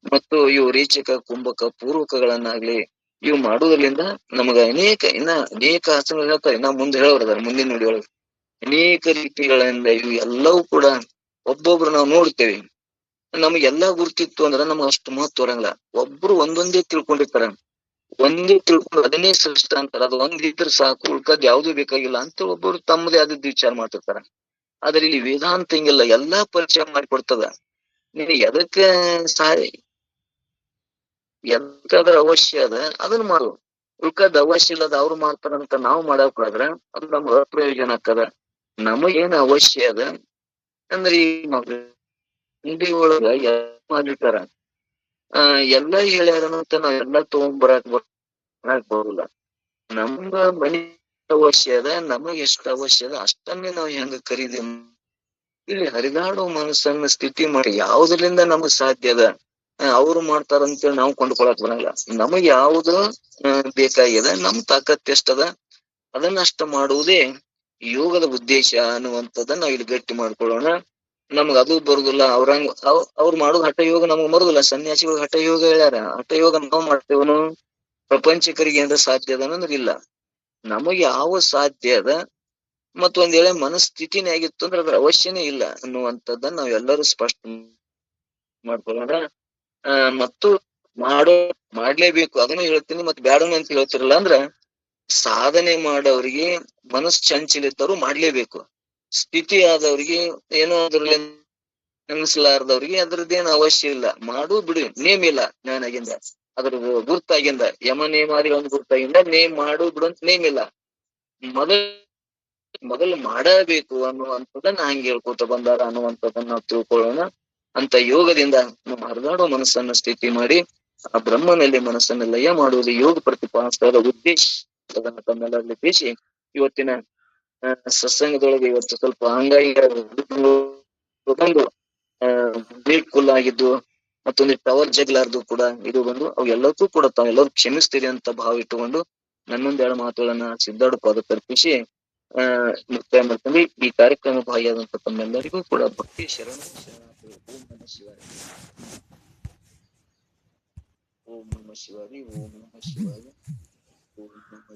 ಮತ್ತು ಇವು ರೇಚಕ ಕುಂಭಕ ಪೂರ್ವಕಗಳನ್ನಾಗ್ಲಿ ಇವು ಮಾಡುವುದರಿಂದ ನಮಗ ಅನೇಕ ಆಸನಗಳು ಹೇಳ್ತಾರೆ. ನಾವು ಮುಂದೆ ಹೇಳೋದಾರ ಮುಂದಿನ ನುಡಿಯೊಳಗೆ ಅನೇಕ ರೀತಿಗಳಿಂದ ಇವು ಎಲ್ಲವೂ ಕೂಡ ಒಬ್ಬೊಬ್ರು ನಾವು ನೋಡ್ತೇವೆ. ನಮಗೆಲ್ಲಾ ಗುರ್ತಿತ್ತು ಅಂದ್ರೆ ನಮ್ಗೆ ಅಷ್ಟು ಮಹತ್ವ ಇರಂಗಿಲ್ಲ. ಒಬ್ರು ಒಂದೊಂದೇ ತಿಳ್ಕೊಂಡಿರ್ತಾರ, ಒಂದೇ ತಿಳ್ಕೊಂಡು ಅದನ್ನೇ ಶ್ರೇಷ್ಠ ಅಂತಾರ. ಅದು ಒಂದಿದ್ರೆ ಸಾಕು, ಉಳ್ಕದ್ ಯಾವ್ದು ಬೇಕಾಗಿಲ್ಲ ಅಂತ ಒಬ್ಬರು ತಮ್ಮದೇ ಆದದ್ದು ವಿಚಾರ ಮಾಡ್ತಿರ್ತಾರ. ಆದ್ರೆ ಇಲ್ಲಿ ವೇದಾಂತ ಹಿಂಗಿಲ್ಲ, ಎಲ್ಲಾ ಪರಿಚಯ ಮಾಡಿಕೊಡ್ತದ. ನೀನು ಎದಕ್ಕಾದ್ರ ಅವಶ್ಯ ಅದ ಅದನ್ನ ಮಾಡು, ಉಳ್ಕದ್ ಅವಶ್ಯ ಇಲ್ಲದ ಅವ್ರು ಮಾಡ್ತಾರಂತ ನಾವು ಮಾಡಕ್ ಹೋದ್ರ ಅದು ನಮ್ಗೆ ಅಪ್ರಯೋಜನ ಆಗ್ತದ. ನಮಗೇನ್ ಅವಶ್ಯ ಅದ ಅಂದ್ರೆ ಈ ಅಂಗಡಿ ಒಳಗ ಮಾಡಿರ್ತಾರ, ಎಲ್ಲಾ ಹೇಳ್ಯಾರಂತ ನಾವ್ ಎಲ್ಲಾ ತಗೊಂಡ್ ಬರೋಲ್ಲ. ನಮ್ಗ ಮನಿ ಅವಶ್ಯ ಅದ, ನಮಗ್ ಎಷ್ಟು ಅವಶ್ಯ ಅದ ಅಷ್ಟನ್ನೇ ನಾವ್ ಹೆಂಗ ಖರೀದಿ. ಇಲ್ಲಿ ಹರಿದಾಡೋ ಮನಸ್ಸನ್ನ ಸ್ಥಿತಿ ಮಾಡಿ ಯಾವ್ದ್ರಿಂದ ನಮಗ್ ಸಾಧ್ಯ ಅದ, ಅವ್ರು ಮಾಡ್ತಾರಂತೇಳಿ ನಾವು ಕೊಂಡ್ಕೊಳಕ್ ಬರಲ್ಲ. ನಮಗ್ ಯಾವ್ದು ಬೇಕಾಗ್ಯದ, ನಮ್ ತಾಕತ್ ಎಷ್ಟದ ಅದನ್ನಷ್ಟ ಮಾಡುವುದೇ ಯೋಗದ ಉದ್ದೇಶ ಅನ್ನುವಂಥದ್ದನ್ನ ನಾವ್ ಇಲ್ಲಿ ಗಟ್ಟಿ ಮಾಡ್ಕೊಳ್ಳೋಣ. ನಮ್ಗ ಅದು ಬರುದಿಲ್ಲ, ಅವ್ರು ಮಾಡೋದು ಹಠ ಯೋಗ ನಮಗ್ ಬರುದಿಲ್ಲ. ಸನ್ಯಾಸಿಗಳು ಹಠ ಯೋಗ ಹೇಳ್ಯಾರ, ಹಠ ಯೋಗ ನಾವ್ ಮಾಡ್ತೇವನು ಪ್ರಪಂಚಕರಿಗೆ ಏನಾರ ಸಾಧ್ಯ ಅದ ಅನ್ನೋದ್ರ ಇಲ್ಲ. ನಮಗ್ ಯಾವ ಸಾಧ್ಯ ಅದ ಮತ್ತ ಒಂದ್ ವೇಳೆ ಮನಸ್ಥಿತಿನೇ ಆಗಿತ್ತು ಅಂದ್ರೆ ಅದ್ರ ಅವಶ್ಯನೇ ಇಲ್ಲ ಅನ್ನುವಂಥದ್ದನ್ನ ನಾವ್ ಎಲ್ಲರೂ ಸ್ಪಷ್ಟ ಮಾಡ್ಕೊಳ್ಳೋಣ. ಮತ್ತು ಮಾಡ್ಲೇಬೇಕು ಅದನ್ನು ಹೇಳ್ತೀನಿ, ಮತ್ತೆ ಬ್ಯಾಡನು ಅಂತ ಹೇಳ್ತಿರಲ್ಲ. ಅಂದ್ರ ಸಾಧನೆ ಮಾಡೋವ್ರಿಗೆ ಮನಸ್ ಚಂಚಲ ಇದ್ದವ್ರು ಮಾಡ್ಲೇಬೇಕು, ಸ್ಥಿತಿ ಆದವ್ರಿಗೆ ಏನೋ ಅದ್ರಲ್ಲಿ ನೆನ್ಸಲಾರ್ದವ್ರಿಗೆ ಅದ್ರದ್ದೇನು ಅವಶ್ಯ ಇಲ್ಲ. ಮಾಡು ಬಿಡು, ನೇಮ್ ಇಲ್ಲ ಜ್ಞಾನಾಗಿಂದ, ಅದ್ರ ಗುರ್ತಾಗಿಂದ ಯಮ ನೇಮಾದಿ ಒಂದು ಗುರ್ತಾಗಿಂದ ನೇಮ್ ಮಾಡು ಬಿಡು ಅಂತ ನೇಮ್ ಇಲ್ಲ. ಮೊದಲು ಮಾಡಬೇಕು ಅನ್ನುವಂಥದ್ದನ್ನ ಹಂಗೆ ಹೇಳ್ಕೊತ ಬಂದಾರ ಅನ್ನುವಂಥದ್ದನ್ನ ನಾವು ತಿಳ್ಕೊಳ್ಳೋಣ. ಅಂತ ಯೋಗದಿಂದ ನಮ್ಮ ಹರಿದಾಡೋ ಮನಸ್ಸನ್ನ ಸ್ಥಿತಿ ಮಾಡಿ ಆ ಬ್ರಹ್ಮನಲ್ಲಿ ಮನಸ್ಸನ್ನ ಲಯ ಮಾಡುವುದು ಯೋಗ ಪ್ರತಿಪಾದಿಸಿದ ಉದ್ದೇಶ ಅದನ್ನ ತಮ್ಮೆಲ್ಲರಲ್ಲಿ ತಿಳಿಸಿ ಇವತ್ತಿನ ಸತ್ಸಂಗದೊಳಗೆ ಇವತ್ತು ಸ್ವಲ್ಪ ಹಂಗಾಗಿ ನೀರ್ ಕುಲ್ ಆಗಿದ್ದು ಮತ್ತೊಂದು ಟವರ್ ಜಗ್ಲಾರ್ದು ಕೂಡ ಇದು ಬಂದು ಅವು ಎಲ್ಲಕ್ಕೂ ಕೂಡ ತಾವೆಲ್ಲರೂ ಕ್ಷಮಿಸ್ತೀರಿ ಅಂತ ಭಾವ ಇಟ್ಟುಕೊಂಡು ನನ್ನೊಂದೆರಡು ಮಾತುಗಳನ್ನ ಸಿದ್ಧಾರ್ಥ ಪಾದ ತರ್ಪಿಸಿ ಮುಕ್ತಾಯ ಮಾಡ್ತೀವಿ. ಈ ಕಾರ್ಯಕ್ರಮ ಭಾಗಿಯಾದಂತ ತಮ್ಮೆಲ್ಲರಿಗೂ ಕೂಡ ಭಕ್ತಿ ಶರಣ. ಓಂ ನಮಃ ಶಿವಾಯ, ಓಂ ನಮಃ ಶಿವಾಯ, ಓಂ ನಮಃ ಶಿವಾಯ, ಓಂ ನಮಃ